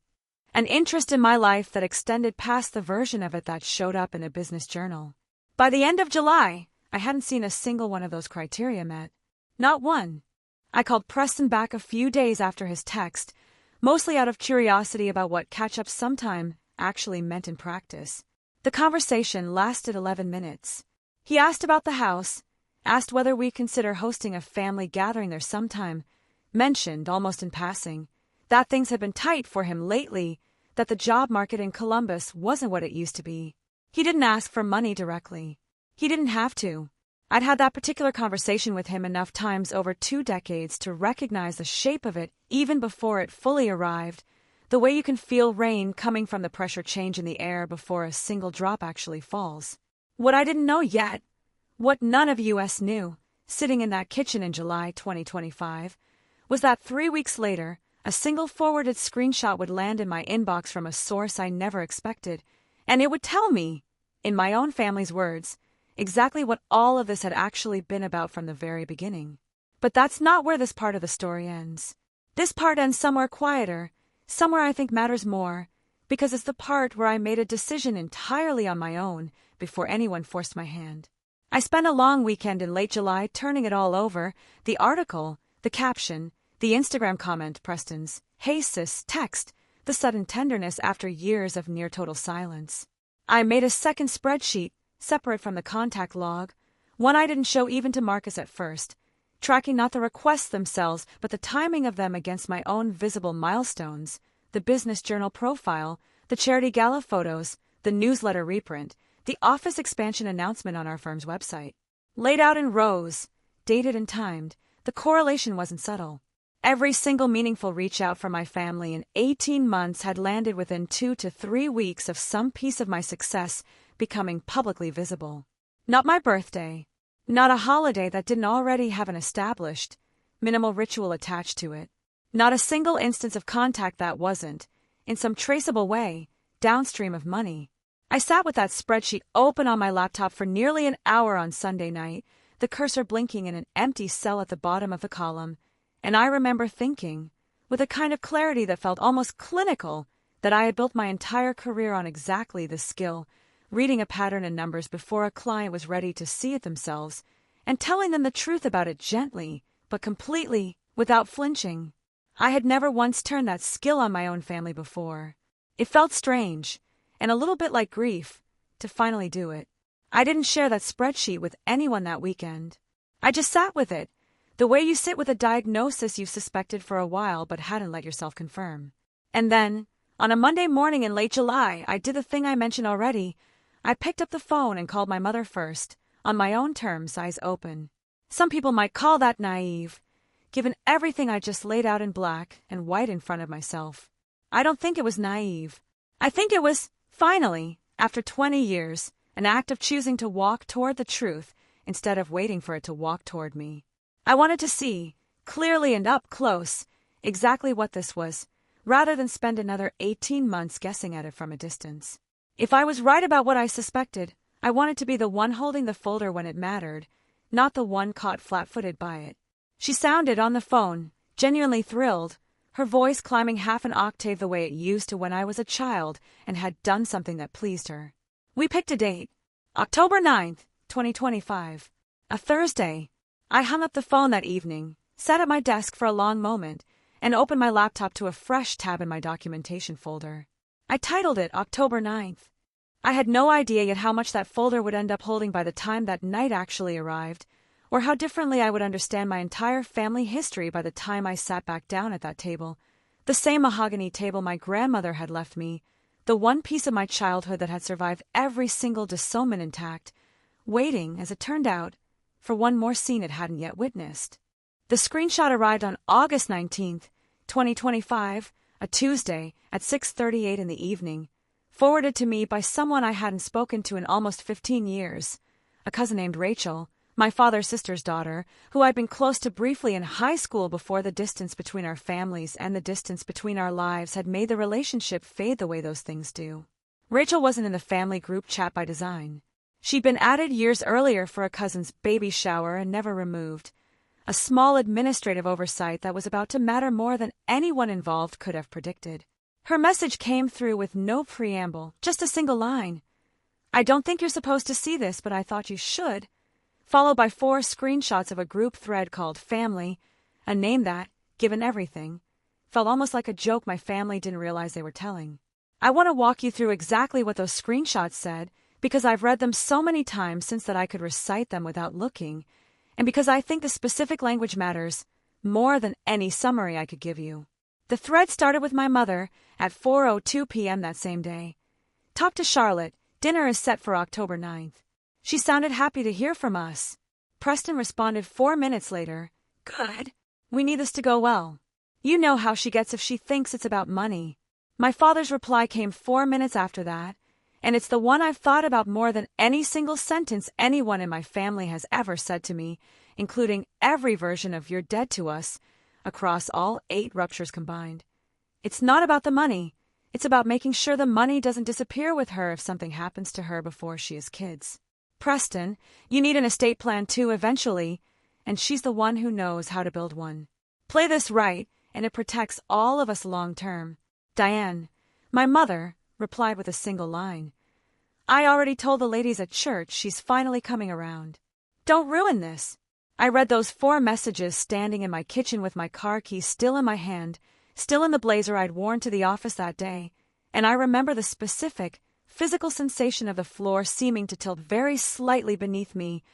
An interest in my life that extended past the version of it that showed up in a business journal. By the end of July, I hadn't seen a single one of those criteria met. Not one. I called Preston back a few days after his text, mostly out of curiosity about what catch-up sometime actually meant in practice. The conversation lasted 11 minutes. He asked about the house, asked whether we'd consider hosting a family gathering there sometime, mentioned, almost in passing, that things had been tight for him lately, that the job market in Columbus wasn't what it used to be. He didn't ask for money directly. He didn't have to. I'd had that particular conversation with him enough times over 2 decades to recognize the shape of it even before it fully arrived, the way you can feel rain coming from the pressure change in the air before a single drop actually falls. What I didn't know yet, what none of us knew, sitting in that kitchen in July 2025, was that 3 weeks later, a single forwarded screenshot would land in my inbox from a source I never expected, and it would tell me, in my own family's words, exactly what all of this had actually been about from the very beginning. But that's not where this part of the story ends. This part ends somewhere quieter, somewhere I think matters more, because it's the part where I made a decision entirely on my own before anyone forced my hand. I spent a long weekend in late July turning it all over, the article, the caption, the Instagram comment, Preston's "Hey sis" text, the sudden tenderness after years of near-total silence. I made a second spreadsheet, separate from the contact log, one I didn't show even to Marcus at first, tracking not the requests themselves but the timing of them against my own visible milestones, the business journal profile, the charity gala photos, the newsletter reprint, the office expansion announcement on our firm's website. Laid out in rows, dated and timed, the correlation wasn't subtle. Every single meaningful reach out from my family in 18 months had landed within 2 to 3 weeks of some piece of my success becoming publicly visible. Not my birthday, not a holiday that didn't already have an established, minimal ritual attached to it, not a single instance of contact that wasn't, in some traceable way, downstream of money. I sat with that spreadsheet open on my laptop for nearly an hour on Sunday night, the cursor blinking in an empty cell at the bottom of the column, and I remember thinking, with a kind of clarity that felt almost clinical, that I had built my entire career on exactly this skill, reading a pattern in numbers before a client was ready to see it themselves, and telling them the truth about it gently, but completely, without flinching. I had never once turned that skill on my own family before. It felt strange, and a little bit like grief, to finally do it. I didn't share that spreadsheet with anyone that weekend. I just sat with it, the way you sit with a diagnosis you've suspected for a while but hadn't let yourself confirm. And then, on a Monday morning in late July, I did the thing I mentioned already. I picked up the phone and called my mother first, on my own terms, eyes open. Some people might call that naive, given everything I just laid out in black and white in front of myself. I don't think it was naive. I think it was, finally, after 20 years, an act of choosing to walk toward the truth instead of waiting for it to walk toward me. I wanted to see, clearly and up close, exactly what this was, rather than spend another 18 months guessing at it from a distance. If I was right about what I suspected, I wanted to be the one holding the folder when it mattered, not the one caught flat-footed by it. She sounded on the phone, genuinely thrilled, her voice climbing half an octave the way it used to when I was a child and had done something that pleased her. We picked a date, October 9th, 2025, a Thursday. I hung up the phone that evening, sat at my desk for a long moment, and opened my laptop to a fresh tab in my documentation folder. I titled it October 9th. I had no idea yet how much that folder would end up holding by the time that night actually arrived, or how differently I would understand my entire family history by the time I sat back down at that table, the same mahogany table my grandmother had left me, the one piece of my childhood that had survived every single disownment intact, waiting, as it turned out, for one more scene it hadn't yet witnessed. The screenshot arrived on August 19th, 2025, a Tuesday, at 6:38 in the evening, forwarded to me by someone I hadn't spoken to in almost 15 years, a cousin named Rachel, my father's sister's daughter, who I'd been close to briefly in high school before the distance between our families and the distance between our lives had made the relationship fade the way those things do. Rachel wasn't in the family group chat by design. She'd been added years earlier for a cousin's baby shower and never removed, a small administrative oversight that was about to matter more than anyone involved could have predicted. Her message came through with no preamble, just a single line. "I don't think you're supposed to see this, but I thought you should," followed by 4 screenshots of a group thread called Family, a name that, given everything, felt almost like a joke my family didn't realize they were telling. I want to walk you through exactly what those screenshots said, because I've read them so many times since that I could recite them without looking, and because I think the specific language matters more than any summary I could give you. The thread started with my mother at 4:02 p.m. that same day. "Talk to Charlotte. Dinner is set for October 9th. She sounded happy to hear from us." Preston responded 4 minutes later, "Good. We need this to go well. You know how she gets if she thinks it's about money." My father's reply came 4 minutes after that, and it's the one I've thought about more than any single sentence anyone in my family has ever said to me, including every version of "you're dead to us," across all 8 ruptures combined. It's not about the money. It's about making sure the money doesn't disappear with her if something happens to her before she has kids. "Preston, you need an estate plan too eventually, and she's the one who knows how to build one. Play this right, and it protects all of us long term. Diane." My mother replied with a single line. "I already told the ladies at church she's finally coming around. Don't ruin this." I read those 4 messages standing in my kitchen with my car keys still in my hand, still in the blazer I'd worn to the office that day, and I remember the specific, physical sensation of the floor seeming to tilt very slightly beneath me,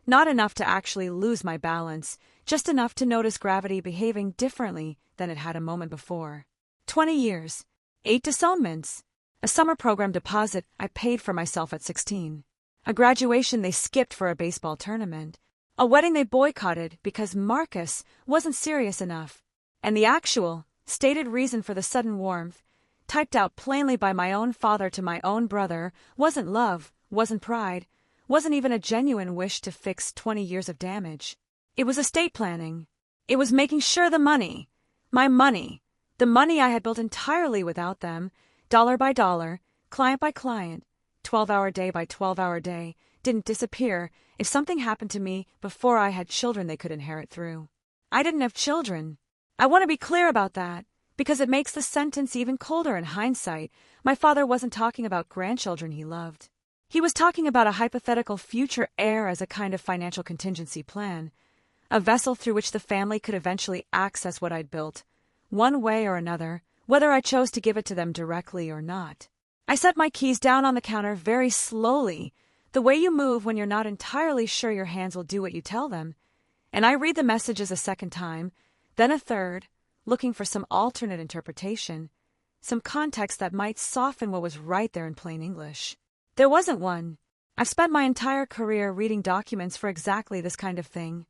not enough to actually lose my balance, just enough to notice gravity behaving differently than it had a moment before. 20 years, 8 disownments, a summer program deposit I paid for myself at 16, a graduation they skipped for a baseball tournament, a wedding they boycotted because Marcus wasn't serious enough, and the actual, stated reason for the sudden warmth, typed out plainly by my own father to my own brother, wasn't love, wasn't pride, wasn't even a genuine wish to fix 20 years of damage. It was estate planning. It was making sure the money, my money, the money I had built entirely without them, dollar by dollar, client by client, 12-hour day by 12-hour day, didn't disappear if something happened to me before I had children they could inherit through. I didn't have children. I want to be clear about that, because it makes the sentence even colder in hindsight. My father wasn't talking about grandchildren he loved. He was talking about a hypothetical future heir as a kind of financial contingency plan, a vessel through which the family could eventually access what I'd built, one way or another, whether I chose to give it to them directly or not. I set my keys down on the counter very slowly, the way you move when you're not entirely sure your hands will do what you tell them, and I read the messages a second time, then a third, looking for some alternate interpretation, some context that might soften what was right there in plain English. There wasn't one. I've spent my entire career reading documents for exactly this kind of thing.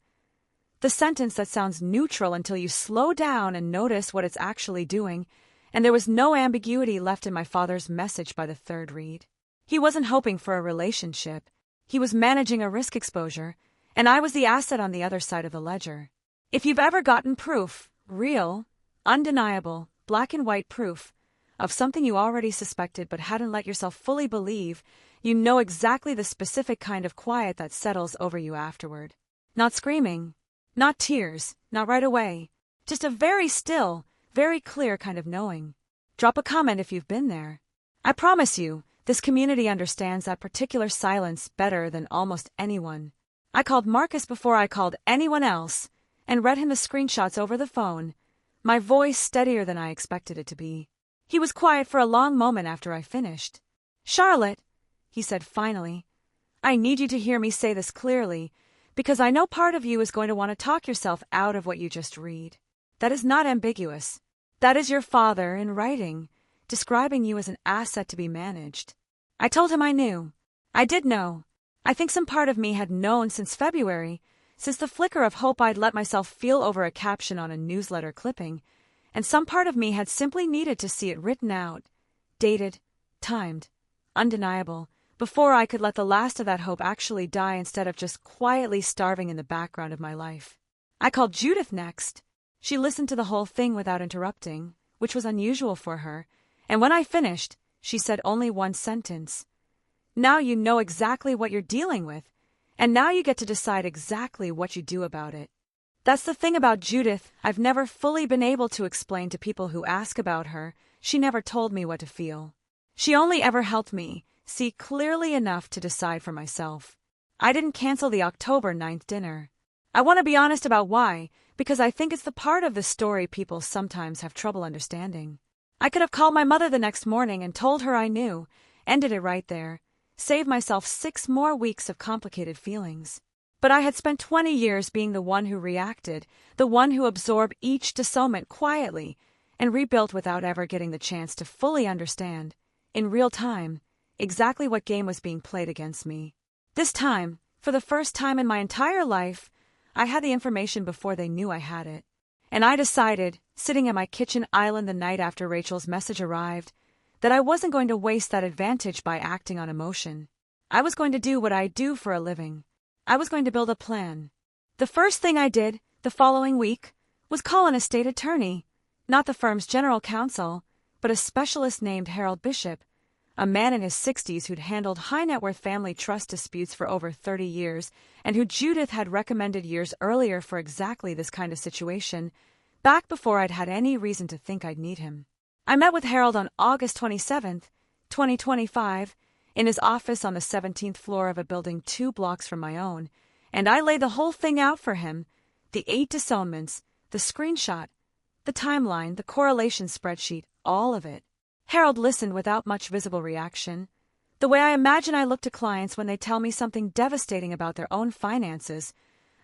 The sentence that sounds neutral until you slow down and notice what it's actually doing, and there was no ambiguity left in my father's message by the third read. He wasn't hoping for a relationship. He was managing a risk exposure, and I was the asset on the other side of the ledger. If you've ever gotten proof, real, undeniable, black and white proof, of something you already suspected but hadn't let yourself fully believe, you know exactly the specific kind of quiet that settles over you afterward. Not screaming, not tears, not right away, just a very still, very clear kind of knowing. Drop a comment if you've been there. I promise you, this community understands that particular silence better than almost anyone. I called Marcus before I called anyone else, and read him the screenshots over the phone, my voice steadier than I expected it to be. He was quiet for a long moment after I finished. "Charlotte," he said finally, "I need you to hear me say this clearly, because I know part of you is going to want to talk yourself out of what you just read. That is not ambiguous. That is your father in writing, describing you as an asset to be managed." I told him I knew. I did know. I think some part of me had known since February, since the flicker of hope I'd let myself feel over a caption on a newsletter clipping, and some part of me had simply needed to see it written out, dated, timed, undeniable, before I could let the last of that hope actually die instead of just quietly starving in the background of my life. I called Judith next. She listened to the whole thing without interrupting, which was unusual for her, and when I finished, she said only one sentence. "Now you know exactly what you're dealing with, and now you get to decide exactly what you do about it." That's the thing about Judith I've never fully been able to explain to people who ask about her. She never told me what to feel. She only ever helped me see clearly enough to decide for myself. I didn't cancel the October 9th dinner. I want to be honest about why, because I think it's the part of the story people sometimes have trouble understanding. I could have called my mother the next morning and told her I knew, ended it right there, saved myself 6 more weeks of complicated feelings. But I had spent 20 years being the one who reacted, the one who absorbed each disownment quietly, and rebuilt without ever getting the chance to fully understand, in real time, exactly what game was being played against me. This time, for the first time in my entire life, I had the information before they knew I had it. And I decided, sitting at my kitchen island the night after Rachel's message arrived, that I wasn't going to waste that advantage by acting on emotion. I was going to do what I do for a living. I was going to build a plan. The first thing I did, the following week, was call an estate attorney, not the firm's general counsel, but a specialist named Harold Bishop, a man in his 60s who'd handled high-net-worth family trust disputes for over 30 years and who Judith had recommended years earlier for exactly this kind of situation, back before I'd had any reason to think I'd need him. I met with Harold on August 27, 2025, in his office on the 17th floor of a building 2 blocks from my own, and I laid the whole thing out for him, the 8 disownments, the screenshot, the timeline, the correlation spreadsheet, all of it. Harold listened without much visible reaction, the way I imagine I look to clients when they tell me something devastating about their own finances,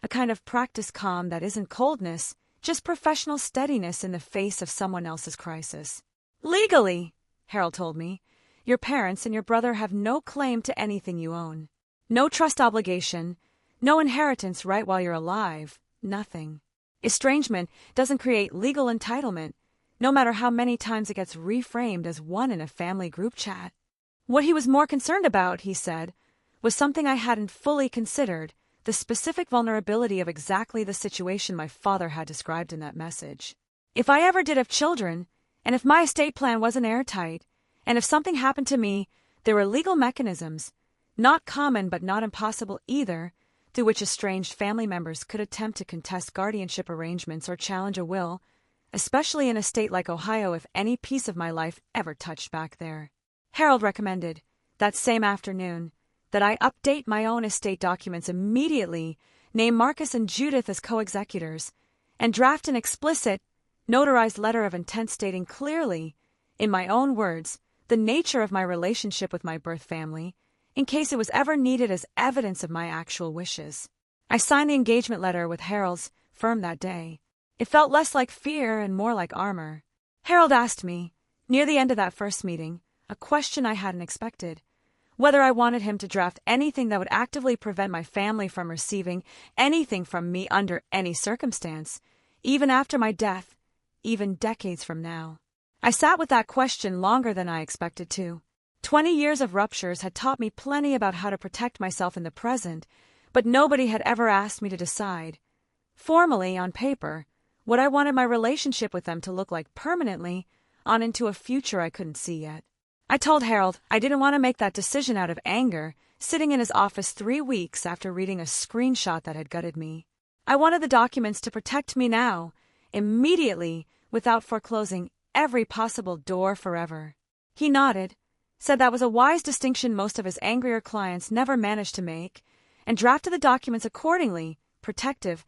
a kind of practiced calm that isn't coldness, just professional steadiness in the face of someone else's crisis. "Legally," Harold told me, "your parents and your brother have no claim to anything you own. No trust obligation, no inheritance right while you're alive, nothing. Estrangement doesn't create legal entitlement, no matter how many times it gets reframed as one in a family group chat." What he was more concerned about, he said, was something I hadn't fully considered, the specific vulnerability of exactly the situation my father had described in that message. If I ever did have children, and if my estate plan wasn't airtight, and if something happened to me, There were legal mechanisms, not common but not impossible either, through which estranged family members could attempt to contest guardianship arrangements or challenge a will, especially in a state like Ohio if any piece of my life ever touched back there. Harold recommended, that same afternoon, that I update my own estate documents immediately, name Marcus and Judith as co-executors, and draft an explicit, notarized letter of intent stating clearly, in my own words, the nature of my relationship with my birth family, in case it was ever needed as evidence of my actual wishes. I signed the engagement letter with Harold's firm that day. It felt less like fear and more like armor. Harold asked me, near the end of that first meeting, a question I hadn't expected, whether I wanted him to draft anything that would actively prevent my family from receiving anything from me under any circumstance, even after my death, even decades from now. I sat with that question longer than I expected to. 20 years of ruptures had taught me plenty about how to protect myself in the present, but nobody had ever asked me to decide, formally on paper, what I wanted my relationship with them to look like permanently, on into a future I couldn't see yet. I told Harold I didn't want to make that decision out of anger, sitting in his office 3 weeks after reading a screenshot that had gutted me. I wanted the documents to protect me now, immediately, without foreclosing every possible door forever. He nodded, said that was a wise distinction most of his angrier clients never managed to make, and drafted the documents accordingly, protective,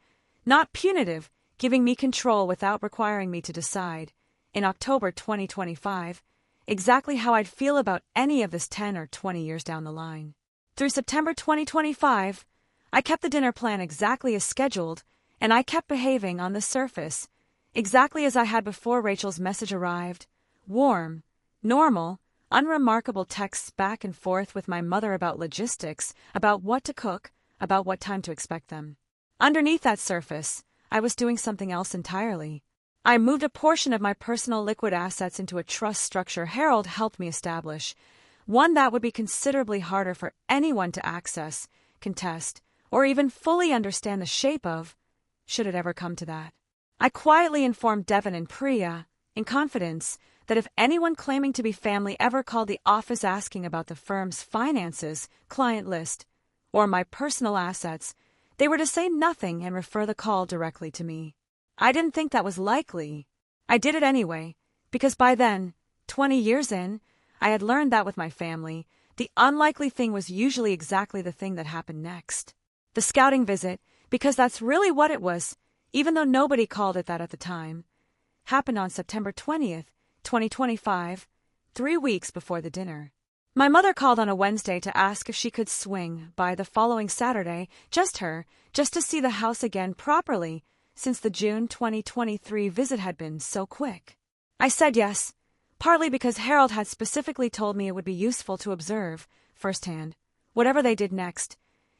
not punitive, giving me control without requiring me to decide, in October 2025, exactly how I'd feel about any of this 10 or 20 years down the line. Through September 2025, I kept the dinner plan exactly as scheduled, and I kept behaving on the surface, exactly as I had before Rachel's message arrived, warm, normal, unremarkable texts back and forth with my mother about logistics, about what to cook, about what time to expect them. Underneath that surface, I was doing something else entirely. I moved a portion of my personal liquid assets into a trust structure Harold helped me establish, one that would be considerably harder for anyone to access, contest, or even fully understand the shape of, should it ever come to that. I quietly informed Devin and Priya, in confidence, that if anyone claiming to be family ever called the office asking about the firm's finances, client list, or my personal assets, they were to say nothing and refer the call directly to me. I didn't think that was likely. I did it anyway, because by then, 20 years in, I had learned that with my family, the unlikely thing was usually exactly the thing that happened next. The scouting visit, because that's really what it was, even though nobody called it that at the time, happened on September 20th, 2025, 3 weeks before the dinner. My mother called on a Wednesday to ask if she could swing by the following Saturday, just her, just to see the house again properly, since the June 2023 visit had been so quick. I said yes, partly because Harold had specifically told me it would be useful to observe, firsthand, whatever they did next,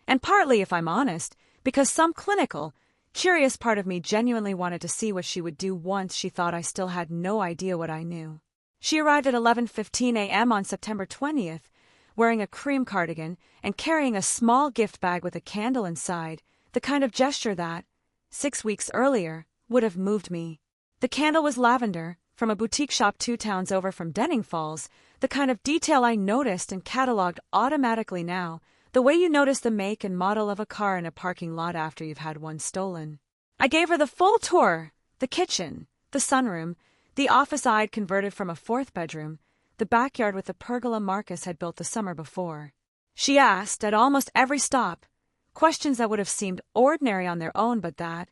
and partly, if I'm honest, because some clinical, curious part of me genuinely wanted to see what she would do once she thought I still had no idea what I knew. She arrived at 11:15 a.m. on September 20th, wearing a cream cardigan and carrying a small gift bag with a candle inside, the kind of gesture that, 6 weeks earlier, would have moved me. The candle was lavender, from a boutique shop 2 towns over from Denning Falls, the kind of detail I noticed and cataloged automatically now, the way you notice the make and model of a car in a parking lot after you've had one stolen. I gave her the full tour, the kitchen, the sunroom, the office I'd converted from a 4th bedroom, the backyard with the pergola Marcus had built the summer before. She asked, at almost every stop, questions that would have seemed ordinary on their own but that,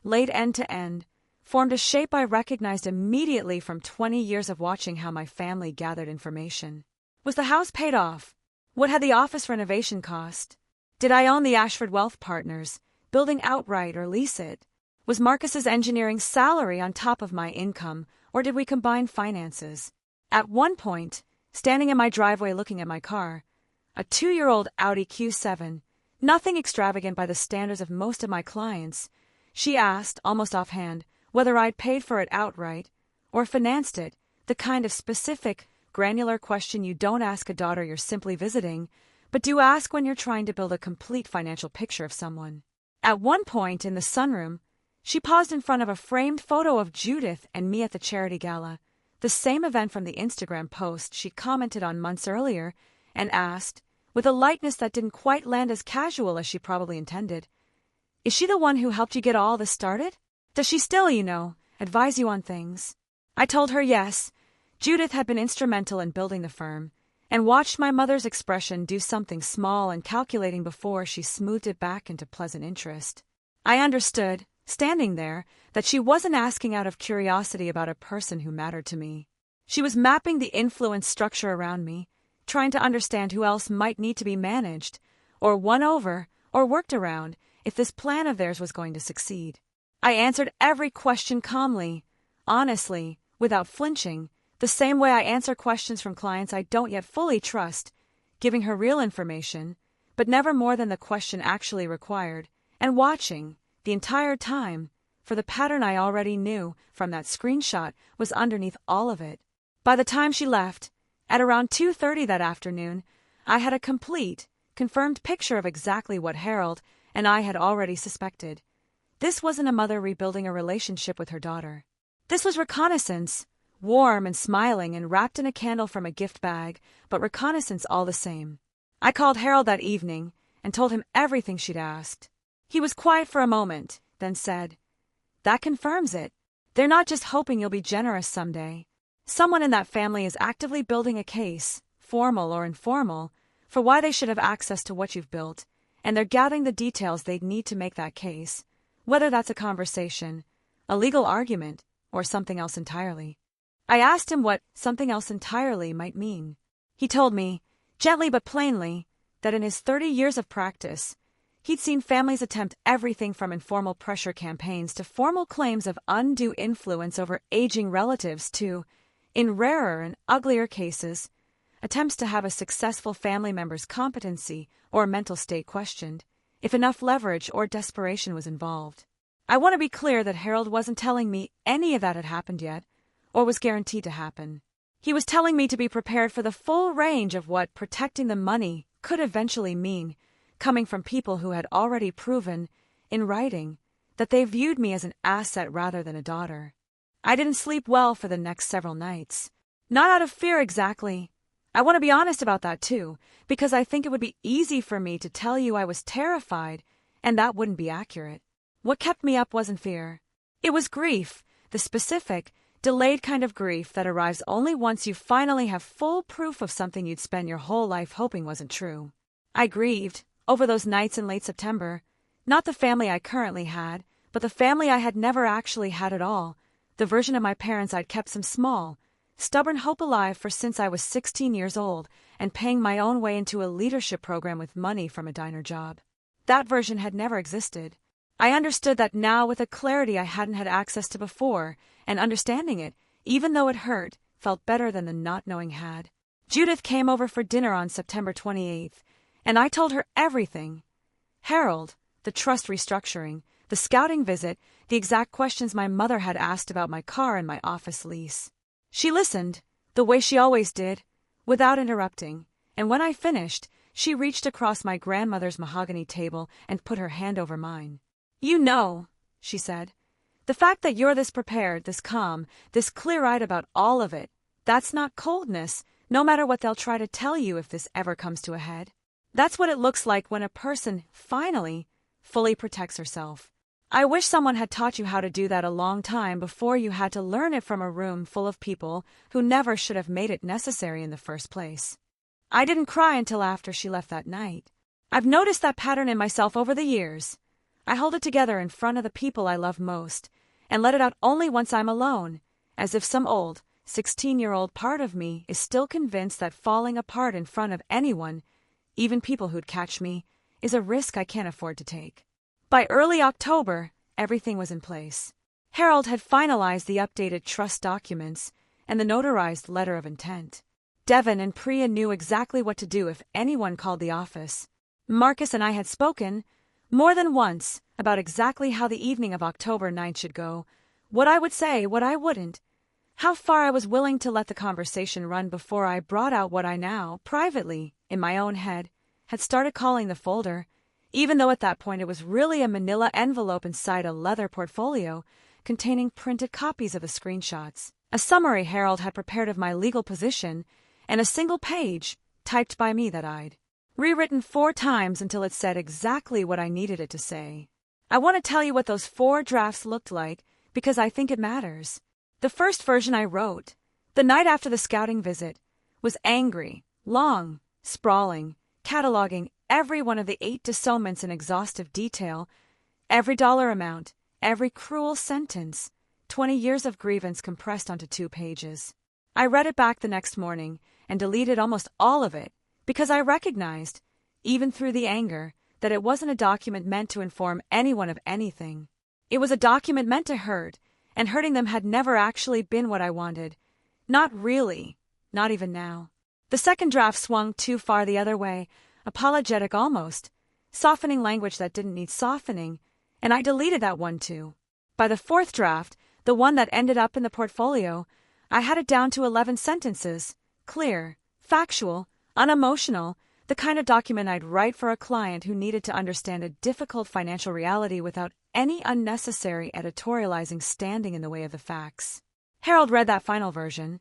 laid end to end, formed a shape I recognized immediately from 20 years of watching how my family gathered information. Was the house paid off? What had the office renovation cost? Did I own the Ashford Wealth Partners, building outright or lease it? Was Marcus's engineering salary on top of my income, or did we combine finances? At one point, standing in my driveway looking at my car, a 2-year-old Audi Q7, nothing extravagant by the standards of most of my clients, she asked, almost offhand, whether I'd paid for it outright or financed it, the kind of specific, granular question you don't ask a daughter you're simply visiting, but do ask when you're trying to build a complete financial picture of someone. At one point in the sunroom, she paused in front of a framed photo of Judith and me at the charity gala, the same event from the Instagram post she commented on months earlier, and asked, with a lightness that didn't quite land as casual as she probably intended, "Is she the one who helped you get all this started? Does she still, advise you on things?" I told her yes. Judith had been instrumental in building the firm, and watched my mother's expression do something small and calculating before she smoothed it back into pleasant interest. I understood, standing there, that she wasn't asking out of curiosity about a person who mattered to me. She was mapping the influence structure around me, trying to understand who else might need to be managed, or won over, or worked around, if this plan of theirs was going to succeed. I answered every question calmly, honestly, without flinching, the same way I answer questions from clients I don't yet fully trust, giving her real information, but never more than the question actually required, and watching, the entire time, for the pattern I already knew from that screenshot was underneath all of it. By the time she left, at around 2:30 that afternoon, I had a complete, confirmed picture of exactly what Harold and I had already suspected. This wasn't a mother rebuilding a relationship with her daughter. This was reconnaissance, warm and smiling and wrapped in a candle from a gift bag, but reconnaissance all the same. I called Harold that evening and told him everything she'd asked. He was quiet for a moment, then said, "That confirms it. They're not just hoping you'll be generous someday. Someone in that family is actively building a case, formal or informal, for why they should have access to what you've built, and they're gathering the details they'd need to make that case, whether that's a conversation, a legal argument, or something else entirely." I asked him what something else entirely might mean. He told me, gently but plainly, that in his 30 years of practice, he'd seen families attempt everything from informal pressure campaigns to formal claims of undue influence over aging relatives to, in rarer and uglier cases, attempts to have a successful family member's competency or mental state questioned, if enough leverage or desperation was involved. I want to be clear that Harold wasn't telling me any of that had happened yet, or was guaranteed to happen. He was telling me to be prepared for the full range of what protecting the money could eventually mean, coming from people who had already proven, in writing, that they viewed me as an asset rather than a daughter. I didn't sleep well for the next several nights. Not out of fear exactly. I want to be honest about that too, because I think it would be easy for me to tell you I was terrified, and that wouldn't be accurate. What kept me up wasn't fear. It was grief, the specific, delayed kind of grief that arrives only once you finally have full proof of something you'd spent your whole life hoping wasn't true. I grieved, over those nights in late September, not the family I currently had, but the family I had never actually had at all, the version of my parents I'd kept some small, stubborn hope alive for since I was 16 years old and paying my own way into a leadership program with money from a diner job. That version had never existed. I understood that now with a clarity I hadn't had access to before, and understanding it, even though it hurt, felt better than the not knowing had. Judith came over for dinner on September 28th, and I told her everything. Harold, the trust restructuring, the scouting visit, the exact questions my mother had asked about my car and my office lease. She listened, the way she always did, without interrupting, and when I finished, she reached across my grandmother's mahogany table and put her hand over mine. "You know," she said, "the fact that you're this prepared, this calm, this clear-eyed about all of it, that's not coldness, no matter what they'll try to tell you if this ever comes to a head. That's what it looks like when a person, finally, fully protects herself. I wish someone had taught you how to do that a long time before you had to learn it from a room full of people who never should have made it necessary in the first place." I didn't cry until after she left that night. I've noticed that pattern in myself over the years. I hold it together in front of the people I love most, and let it out only once I'm alone, as if some old, 16-year-old part of me is still convinced that falling apart in front of anyone, even people who'd catch me, is a risk I can't afford to take. By early October, everything was in place. Harold had finalized the updated trust documents and the notarized letter of intent. Devin and Priya knew exactly what to do if anyone called the office. Marcus and I had spoken, more than once, about exactly how the evening of October 9th should go, what I would say, what I wouldn't, how far I was willing to let the conversation run before I brought out what I now, privately, in my own head, had started calling the folder, even though at that point it was really a manila envelope inside a leather portfolio containing printed copies of the screenshots, a summary Harold had prepared of my legal position, and a single page, typed by me that I'd rewritten 4 times until it said exactly what I needed it to say. I want to tell you what those 4 drafts looked like because I think it matters. The first version I wrote, the night after the scouting visit, was angry, long, sprawling, cataloging every one of the 8 disownments in exhaustive detail, every dollar amount, every cruel sentence, 20 years of grievance compressed onto 2 pages. I read it back the next morning and deleted almost all of it because I recognized, even through the anger, that it wasn't a document meant to inform anyone of anything. It was a document meant to hurt, and hurting them had never actually been what I wanted. Not really, not even now. The second draft swung too far the other way, apologetic almost, softening language that didn't need softening, and I deleted that one too. By the fourth draft, the one that ended up in the portfolio, I had it down to 11 sentences, clear, factual, unemotional, the kind of document I'd write for a client who needed to understand a difficult financial reality without any unnecessary editorializing standing in the way of the facts. Harold read that final version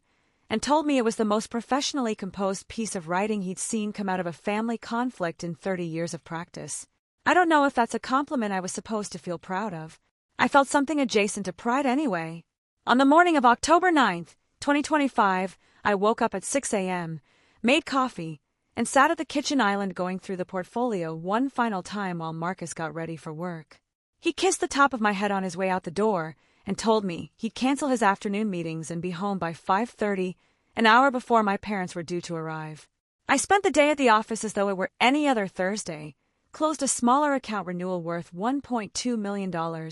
and told me it was the most professionally composed piece of writing he'd seen come out of a family conflict in 30 years of practice. I don't know if that's a compliment I was supposed to feel proud of. I felt something adjacent to pride anyway. On the morning of October 9th, 2025, I woke up at 6 a.m., made coffee, and sat at the kitchen island going through the portfolio one final time while Marcus got ready for work. He kissed the top of my head on his way out the door and told me he'd cancel his afternoon meetings and be home by 5:30, an hour before my parents were due to arrive. I spent the day at the office as though it were any other Thursday, closed a smaller account renewal worth $1.2 million,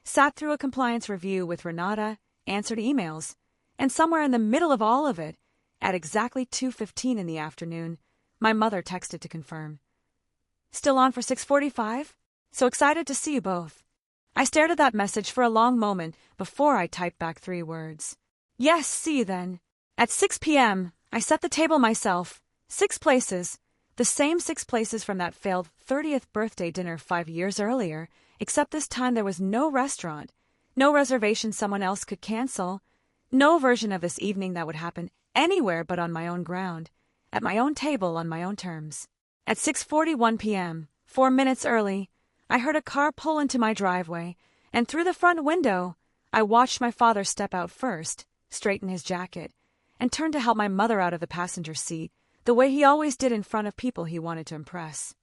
sat through a compliance review with Renata, answered emails, and somewhere in the middle of all of it, at exactly 2:15 in the afternoon, my mother texted to confirm. "Still on for 6:45? So excited to see you both." I stared at that message for a long moment before I typed back 3 words. "Yes, see you then." At 6 p.m., I set the table myself, 6 places, the same 6 places from that failed 30th birthday dinner 5 years earlier, except this time there was no restaurant, no reservation someone else could cancel, no version of this evening that would happen anywhere but on my own ground, at my own table on my own terms. At 6:41 p.m., 4 minutes early, I heard a car pull into my driveway, and through the front window, I watched my father step out first, straighten his jacket, and turn to help my mother out of the passenger seat, the way he always did in front of people he wanted to impress.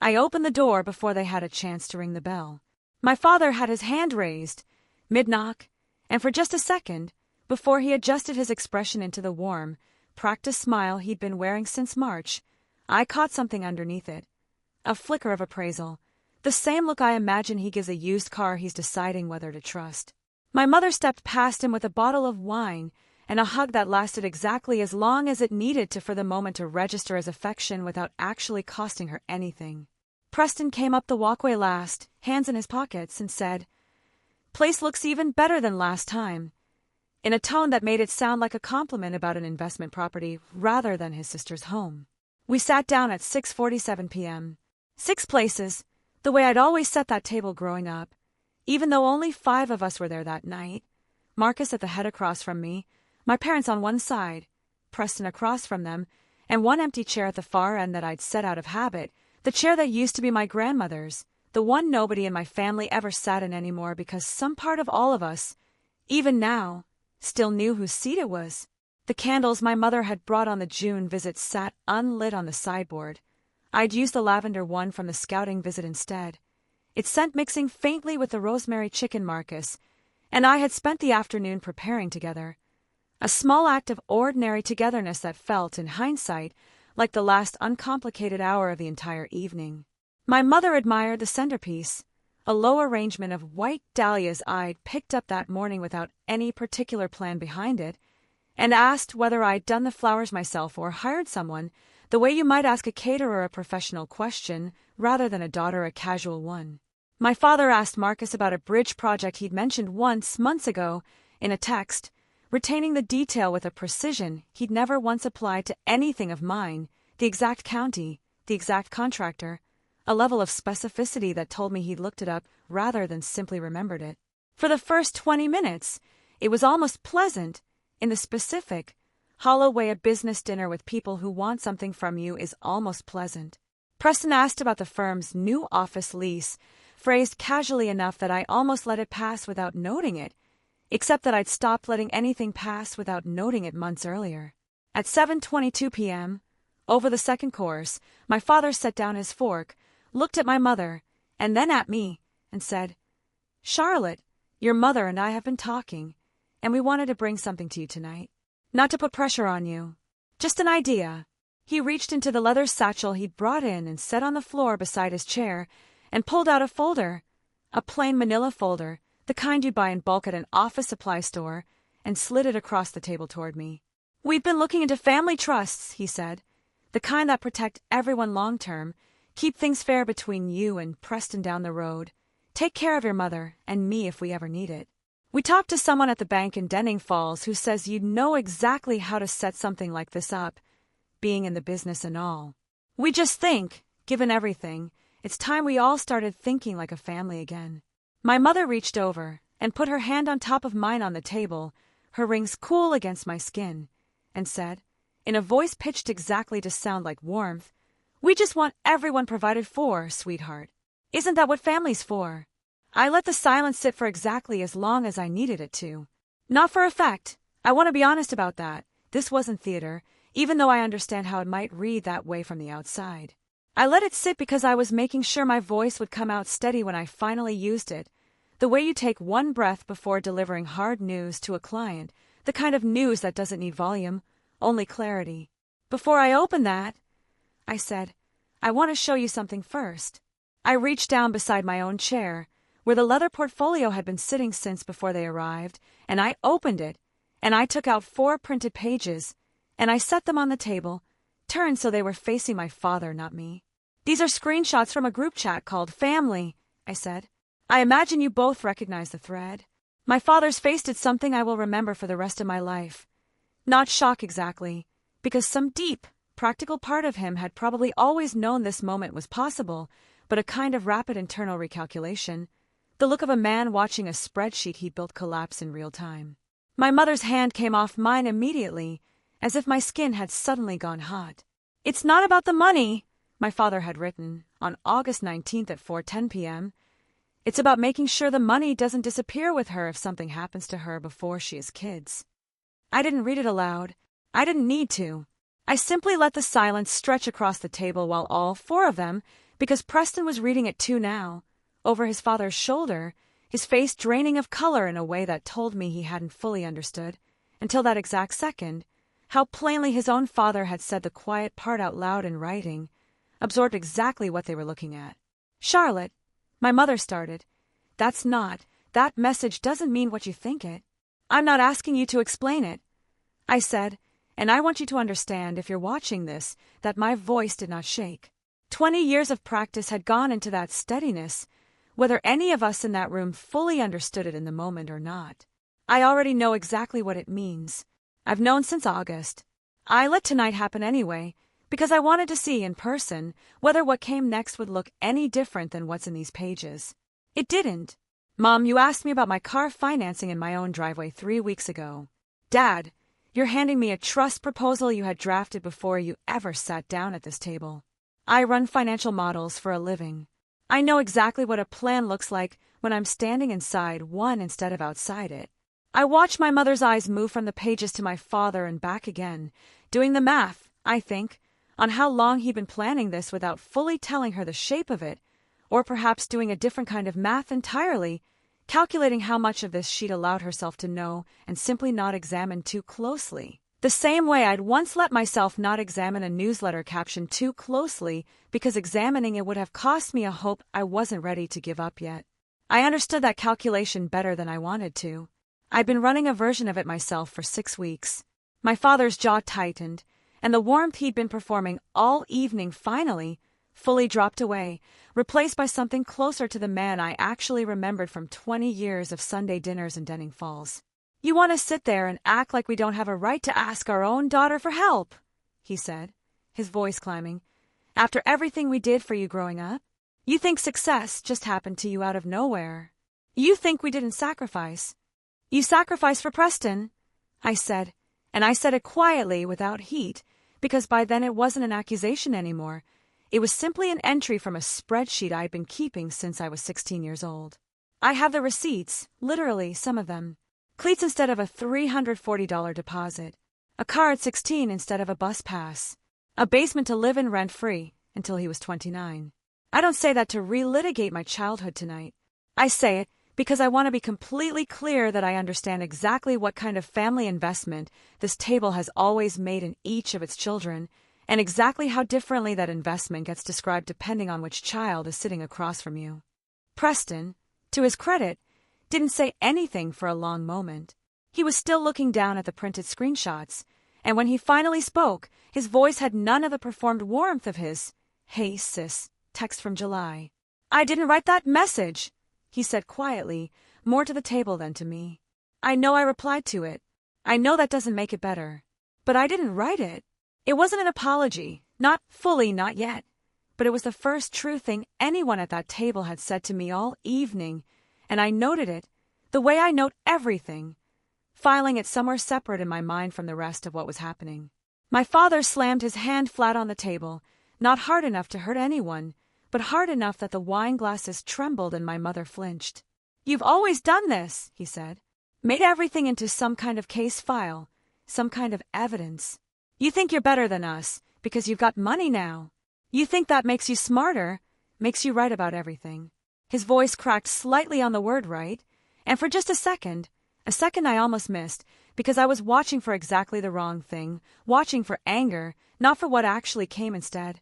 I opened the door before they had a chance to ring the bell. My father had his hand raised, mid-knock, and for just a second, before he adjusted his expression into the warm, practiced smile he'd been wearing since March, I caught something underneath it. A flicker of appraisal, the same look I imagine he gives a used car he's deciding whether to trust. My mother stepped past him with a bottle of wine and a hug that lasted exactly as long as it needed to for the moment to register as affection without actually costing her anything. Preston came up the walkway last, hands in his pockets, and said, "Place looks even better than last time," in a tone that made it sound like a compliment about an investment property rather than his sister's home. We sat down at 6:47 p.m. 6 places, the way I'd always set that table growing up, even though only 5 of us were there that night. Marcus at the head across from me, my parents on one side, Preston across from them, and one empty chair at the far end that I'd set out of habit, the chair that used to be my grandmother's, the one nobody in my family ever sat in anymore because some part of all of us, even now, still knew whose seat it was. The candles my mother had brought on the June visit sat unlit on the sideboard. I'd used the lavender one from the scouting visit instead, its scent mixing faintly with the rosemary chicken Marcus, and I had spent the afternoon preparing together. A small act of ordinary togetherness that felt, in hindsight, like the last uncomplicated hour of the entire evening. My mother admired the centerpiece, a low arrangement of white dahlias I'd picked up that morning without any particular plan behind it, and asked whether I'd done the flowers myself or hired someone, the way you might ask a caterer a professional question rather than a daughter a casual one. My father asked Marcus about a bridge project he'd mentioned once, months ago, in a text, retaining the detail with a precision he'd never once applied to anything of mine, the exact county, the exact contractor, a level of specificity that told me he'd looked it up rather than simply remembered it. For the first 20 minutes, it was almost pleasant, in the specific, hollow way a business dinner with people who want something from you is almost pleasant. Preston asked about the firm's new office lease, phrased casually enough that I almost let it pass without noting it, except that I'd stopped letting anything pass without noting it months earlier. At 7:22 p.m., over the second course, my father set down his fork, looked at my mother, and then at me, and said, "Charlotte, your mother and I have been talking, and we wanted to bring something to you tonight. Not to put pressure on you. Just an idea." He reached into the leather satchel he'd brought in and set on the floor beside his chair and pulled out a folder, a plain manila folder, the kind you'd buy in bulk at an office supply store, and slid it across the table toward me. "We've been looking into family trusts," he said, "the kind that protect everyone long-term, keep things fair between you and Preston down the road, take care of your mother and me if we ever need it. We talked to someone at the bank in Denning Falls who says you'd know exactly how to set something like this up, being in the business and all. We just think, given everything, it's time we all started thinking like a family again." My mother reached over and put her hand on top of mine on the table, her rings cool against my skin, and said, in a voice pitched exactly to sound like warmth, "We just want everyone provided for, sweetheart. Isn't that what family's for?" I let the silence sit for exactly as long as I needed it to. Not for effect. I want to be honest about that. This wasn't theater, even though I understand how it might read that way from the outside. I let it sit because I was making sure my voice would come out steady when I finally used it, the way you take one breath before delivering hard news to a client, the kind of news that doesn't need volume, only clarity. "Before I open that," I said, "I want to show you something first." I reached down beside my own chair, where the leather portfolio had been sitting since before they arrived, and I opened it, and I took out 4 printed pages, and I set them on the table, turned so they were facing my father, not me. "These are screenshots from a group chat called Family," I said. "I imagine you both recognize the thread." My father's face did something I will remember for the rest of my life. Not shock exactly, because some deep, practical part of him had probably always known this moment was possible, but a kind of rapid internal recalculation, the look of a man watching a spreadsheet he built collapse in real time. My mother's hand came off mine immediately, as if my skin had suddenly gone hot. "It's not about the money," my father had written, on August 19th at 4:10 p.m. "It's about making sure the money doesn't disappear with her if something happens to her before she has kids." I didn't read it aloud. I didn't need to. I simply let the silence stretch across the table while all 4 of them, because Preston was reading it too now, over his father's shoulder, his face draining of color in a way that told me he hadn't fully understood, until that exact second, how plainly his own father had said the quiet part out loud in writing, absorbed exactly what they were looking at. "Charlotte," my mother started, that message doesn't mean what you think it. I'm not asking you to explain it," I said, and I want you to understand, if you're watching this, that my voice did not shake. 20 years of practice had gone into that steadiness, whether any of us in that room fully understood it in the moment or not. I already know exactly what it means. I've known since August. I let tonight happen anyway, because I wanted to see in person whether what came next would look any different than what's in these pages. It didn't. "Mom, you asked me about my car financing in my own driveway 3 weeks ago. Dad, you're handing me a trust proposal you had drafted before you ever sat down at this table. I run financial models for a living. I know exactly what a plan looks like when I'm standing inside one instead of outside it." I watched my mother's eyes move from the pages to my father and back again, doing the math, I think, on how long he'd been planning this without fully telling her the shape of it, or perhaps doing a different kind of math entirely, calculating how much of this she'd allowed herself to know and simply not examine too closely. The same way I'd once let myself not examine a newsletter caption too closely because examining it would have cost me a hope I wasn't ready to give up yet. I understood that calculation better than I wanted to. I'd been running a version of it myself for 6 weeks. My father's jaw tightened, and the warmth he'd been performing all evening finally fully dropped away, replaced by something closer to the man I actually remembered from 20 years of Sunday dinners in Denning Falls. "You want to sit there and act like we don't have a right to ask our own daughter for help," he said, his voice climbing, "after everything we did for you growing up? You think success just happened to you out of nowhere. You think we didn't sacrifice. You sacrificed for Preston," I said, And I said it quietly, without heat, because by then it wasn't an accusation anymore. It was simply an entry from a spreadsheet I'd been keeping since I was 16 years old. I have the receipts, literally, some of them. Cleats instead of a $340 deposit. A car at 16 instead of a bus pass. A basement to live in rent-free until he was 29. I don't say that to relitigate my childhood tonight. I say it because I want to be completely clear that I understand exactly what kind of family investment this table has always made in each of its children, and exactly how differently that investment gets described depending on which child is sitting across from you. Preston, to his credit, didn't say anything for a long moment. He was still looking down at the printed screenshots, and when he finally spoke, his voice had none of the performed warmth of his "Hey, sis," text from July. "I didn't write that message," he said quietly, more to the table than to me. "I know I replied to it. I know that doesn't make it better. But I didn't write it. It wasn't an apology, not fully, not yet. But it was the first true thing anyone at that table had said to me all evening, and I noted it, the way I note everything, filing it somewhere separate in my mind from the rest of what was happening." My father slammed his hand flat on the table, not hard enough to hurt anyone, but hard enough that the wine glasses trembled and my mother flinched. "You've always done this," he said. "Made everything into some kind of case file, some kind of evidence. You think you're better than us because you've got money now. You think that makes you smarter, makes you right about everything." His voice cracked slightly on the word right, and for just a second I almost missed, because I was watching for exactly the wrong thing, watching for anger, not for what actually came instead.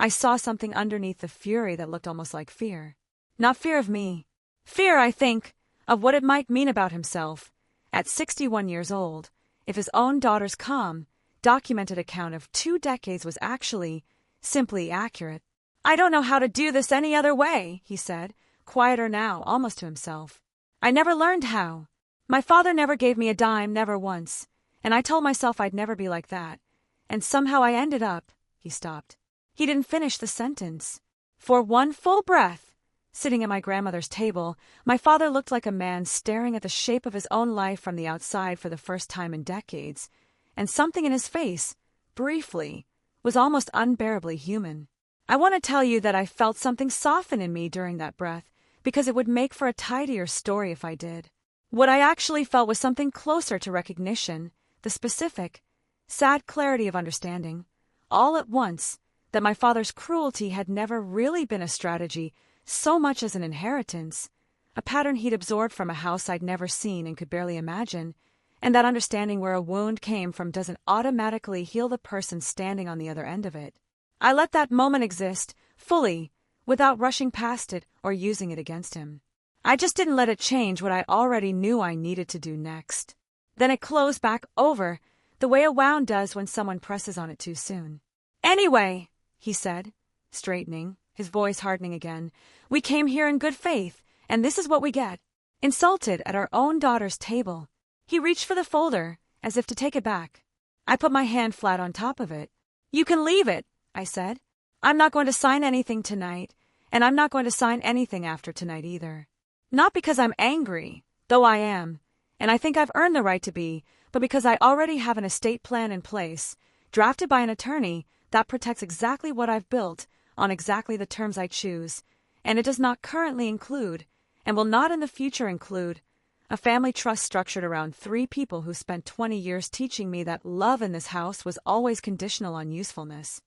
I saw something underneath the fury that looked almost like fear. Not fear of me. Fear, I think, of what it might mean about himself, at 61 years old, if his own daughter's calm, documented account of 2 decades was actually, simply accurate. "I don't know how to do this any other way," he said, quieter now, almost to himself. "I never learned how. My father never gave me a dime, never once, and I told myself I'd never be like that. And somehow I ended up—" He stopped. He didn't finish the sentence. For one full breath, sitting at my grandmother's table, my father looked like a man staring at the shape of his own life from the outside for the first time in decades, and something in his face, briefly, was almost unbearably human. I want to tell you that I felt something soften in me during that breath, because it would make for a tidier story if I did. What I actually felt was something closer to recognition, the specific, sad clarity of understanding, all at once, that my father's cruelty had never really been a strategy so much as an inheritance, a pattern he'd absorbed from a house I'd never seen and could barely imagine, and that understanding where a wound came from doesn't automatically heal the person standing on the other end of it. I let that moment exist, fully, without rushing past it or using it against him. I just didn't let it change what I already knew I needed to do next. Then it closed back over, the way a wound does when someone presses on it too soon. "Anyway," he said, straightening, his voice hardening again, "we came here in good faith, and this is what we get. Insulted at our own daughter's table." He reached for the folder, as if to take it back. I put my hand flat on top of it. "You can leave it," I said. "I'm not going to sign anything tonight, and I'm not going to sign anything after tonight either. Not because I'm angry, though I am, and I think I've earned the right to be, but because I already have an estate plan in place, drafted by an attorney, that protects exactly what I've built, on exactly the terms I choose, and it does not currently include, and will not in the future include, a family trust structured around 3 people who spent 20 years teaching me that love in this house was always conditional on usefulness."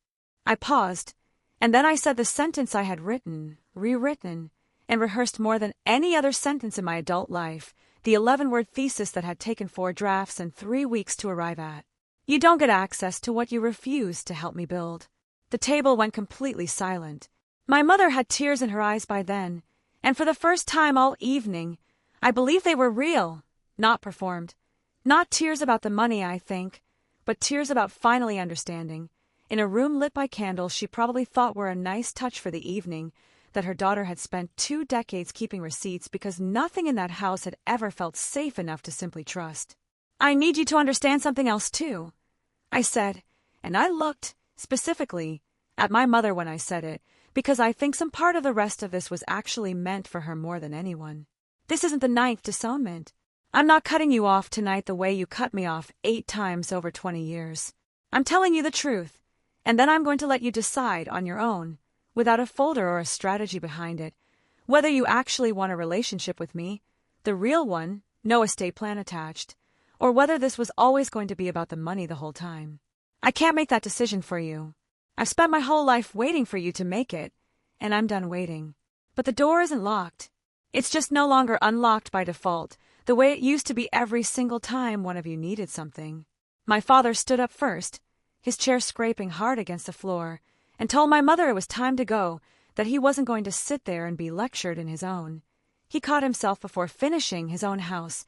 I paused, and then I said the sentence I had written, rewritten, and rehearsed more than any other sentence in my adult life, the 11-word thesis that had taken 4 drafts and 3 weeks to arrive at. "You don't get access to what you refuse to help me build." The table went completely silent. My mother had tears in her eyes by then, and for the first time all evening, I believe they were real, not performed. Not tears about the money, I think, but tears about finally understanding, in a room lit by candles she probably thought were a nice touch for the evening, that her daughter had spent 2 decades keeping receipts because nothing in that house had ever felt safe enough to simply trust. "I need you to understand something else, too," I said, and I looked, specifically, at my mother when I said it, because I think some part of the rest of this was actually meant for her more than anyone. "This isn't the 9th disownment. I'm not cutting you off tonight the way you cut me off 8 times over 20 years. I'm telling you the truth, and then I'm going to let you decide on your own, without a folder or a strategy behind it, whether you actually want a relationship with me, the real one, no estate plan attached, or whether this was always going to be about the money the whole time. I can't make that decision for you. I've spent my whole life waiting for you to make it, and I'm done waiting. But the door isn't locked. It's just no longer unlocked by default, the way it used to be every single time one of you needed something. My father stood up first, his chair scraping hard against the floor, and told my mother it was time to go, that he wasn't going to sit there and be lectured in his own. He caught himself before finishing his own house,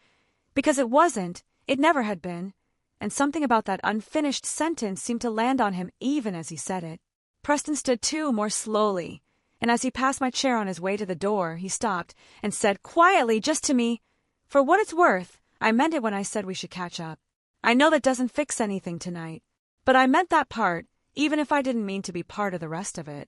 because it never had been, and something about that unfinished sentence seemed to land on him even as he said it. Preston stood too, more slowly, and as he passed my chair on his way to the door, he stopped and said quietly, just to me, "For what it's worth, I meant it when I said we should catch up. I know that doesn't fix anything tonight, but I meant that part, even if I didn't mean to be part of the rest of it."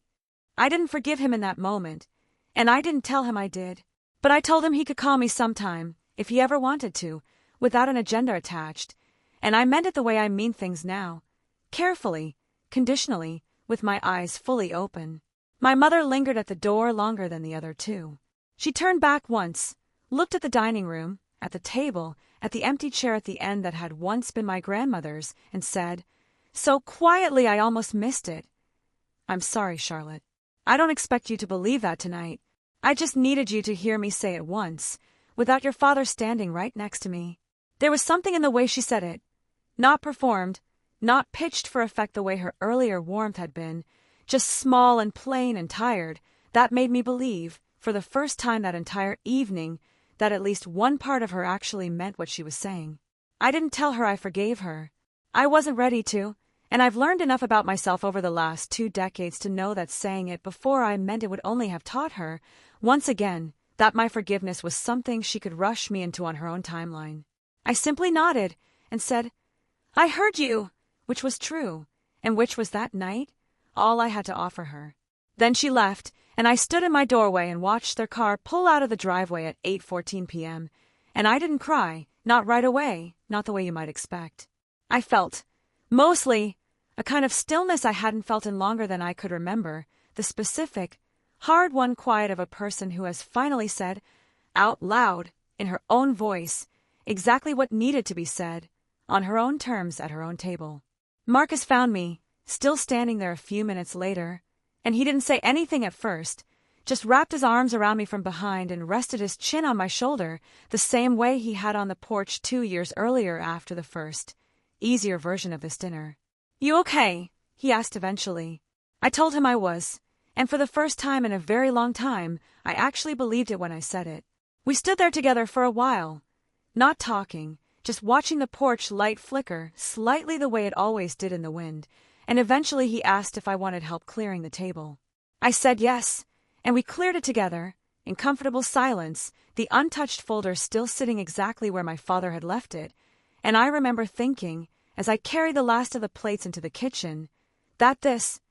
I didn't forgive him in that moment, and I didn't tell him I did, but I told him he could call me sometime, if he ever wanted to, without an agenda attached, and I meant it the way I mean things now, carefully, conditionally, with my eyes fully open. My mother lingered at the door longer than the other two. She turned back once, looked at the dining room, at the table, at the empty chair at the end that had once been my grandmother's, and said, so quietly I almost missed it, "I'm sorry, Charlotte. I don't expect you to believe that tonight. I just needed you to hear me say it once, without your father standing right next to me." There was something in the way she said it, not performed, not pitched for effect the way her earlier warmth had been, just small and plain and tired, that made me believe, for the first time that entire evening, that at least one part of her actually meant what she was saying. I didn't tell her I forgave her. I wasn't ready to, and I've learned enough about myself over the last 2 decades to know that saying it before I meant it would only have taught her, once again, that my forgiveness was something she could rush me into on her own timeline. I simply nodded and said, "I heard you," which was true, and which was that night all I had to offer her. Then she left, and I stood in my doorway and watched their car pull out of the driveway at 8:14 p.m., and I didn't cry, not right away, not the way you might expect. I felt, mostly, a kind of stillness I hadn't felt in longer than I could remember, the specific, hard-won quiet of a person who has finally said, out loud, in her own voice, exactly what needed to be said, on her own terms at her own table. Marcus found me, still standing there a few minutes later, and he didn't say anything at first, just wrapped his arms around me from behind and rested his chin on my shoulder, the same way he had on the porch 2 years earlier after the first, easier version of this dinner. "You okay?" he asked eventually. I told him I was, and for the first time in a very long time, I actually believed it when I said it. We stood there together for a while, not talking, just watching the porch light flicker slightly the way it always did in the wind, and eventually he asked if I wanted help clearing the table. I said yes, and we cleared it together, in comfortable silence, the untouched folder still sitting exactly where my father had left it, and I remember thinking, as I carried the last of the plates into the kitchen, that this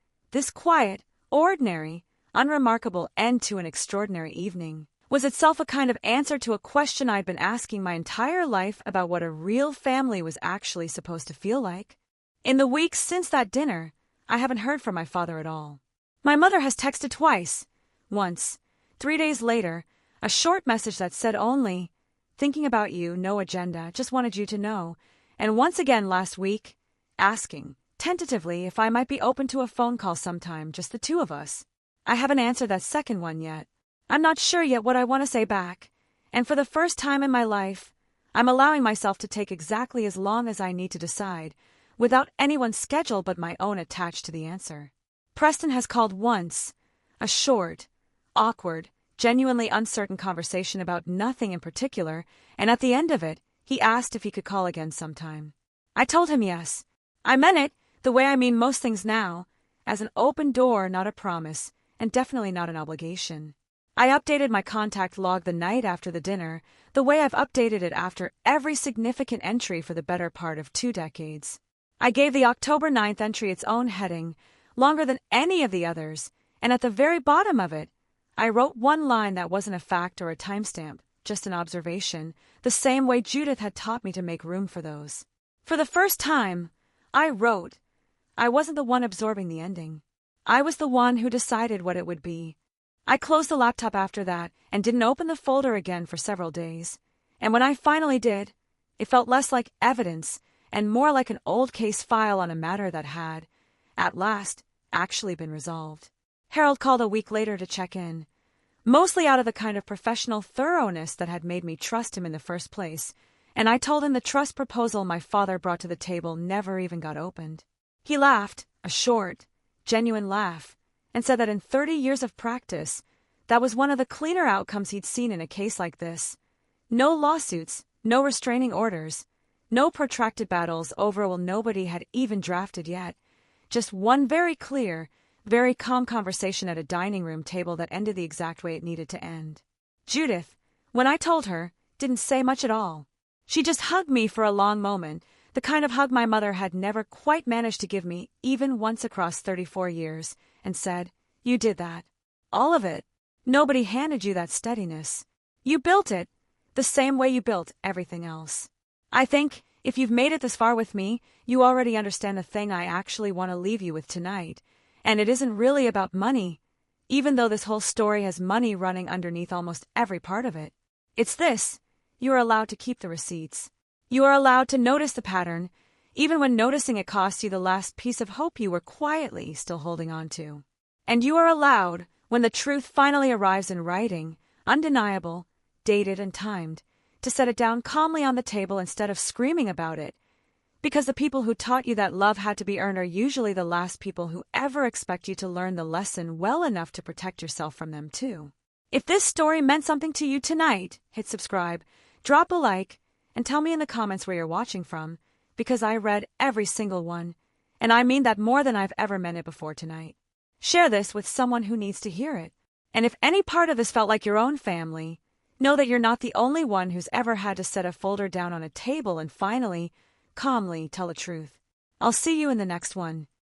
quiet, ordinary, unremarkable end to an extraordinary evening was itself a kind of answer to a question I'd been asking my entire life about what a real family was actually supposed to feel like. In the weeks since that dinner, I haven't heard from my father at all. My mother has texted twice. Once, 3 days later, a short message that said only, "Thinking about you, no agenda, just wanted you to know," and once again last week, asking, tentatively, if I might be open to a phone call sometime, just the two of us. I haven't answered that second one yet. I'm not sure yet what I want to say back, and for the first time in my life, I'm allowing myself to take exactly as long as I need to decide, without anyone's schedule but my own attached to the answer. Preston has called once, a short, awkward, genuinely uncertain conversation about nothing in particular, and at the end of it, he asked if he could call again sometime. I told him yes. I meant it, the way I mean most things now, as an open door, not a promise, and definitely not an obligation. I updated my contact log the night after the dinner, the way I've updated it after every significant entry for the better part of 2 decades. I gave the October 9th entry its own heading, longer than any of the others, and at the very bottom of it, I wrote one line that wasn't a fact or a timestamp, just an observation, the same way Judith had taught me to make room for those. For the first time, I wrote. I wasn't the one absorbing the ending. I was the one who decided what it would be. I closed the laptop after that and didn't open the folder again for several days. And when I finally did, it felt less like evidence and more like an old case file on a matter that had, at last, actually been resolved. Harold called a week later to check in, mostly out of the kind of professional thoroughness that had made me trust him in the first place, and I told him the trust proposal my father brought to the table never even got opened. He laughed, a short, genuine laugh, and said that in 30 years of practice, that was one of the cleaner outcomes he'd seen in a case like this. No lawsuits, no restraining orders, no protracted battles over a will nobody had even drafted yet. Just one very clear, very calm conversation at a dining room table that ended the exact way it needed to end. Judith, when I told her, didn't say much at all. She just hugged me for a long moment, the kind of hug my mother had never quite managed to give me even once across 34 years, and said, "You did that. All of it. Nobody handed you that steadiness. You built it, the same way you built everything else. I think, if you've made it this far with me, you already understand the thing I actually want to leave you with tonight. And it isn't really about money, even though this whole story has money running underneath almost every part of it. It's this: you are allowed to keep the receipts. You are allowed to notice the pattern, even when noticing it costs you the last piece of hope you were quietly still holding on to. And you are allowed, when the truth finally arrives in writing, undeniable, dated and timed, to set it down calmly on the table instead of screaming about it, because the people who taught you that love had to be earned are usually the last people who ever expect you to learn the lesson well enough to protect yourself from them too. If this story meant something to you tonight, hit subscribe, drop a like, and tell me in the comments where you're watching from, because I read every single one, and I mean that more than I've ever meant it before tonight. Share this with someone who needs to hear it. And if any part of this felt like your own family, know that you're not the only one who's ever had to set a folder down on a table and finally, calmly tell the truth. I'll see you in the next one.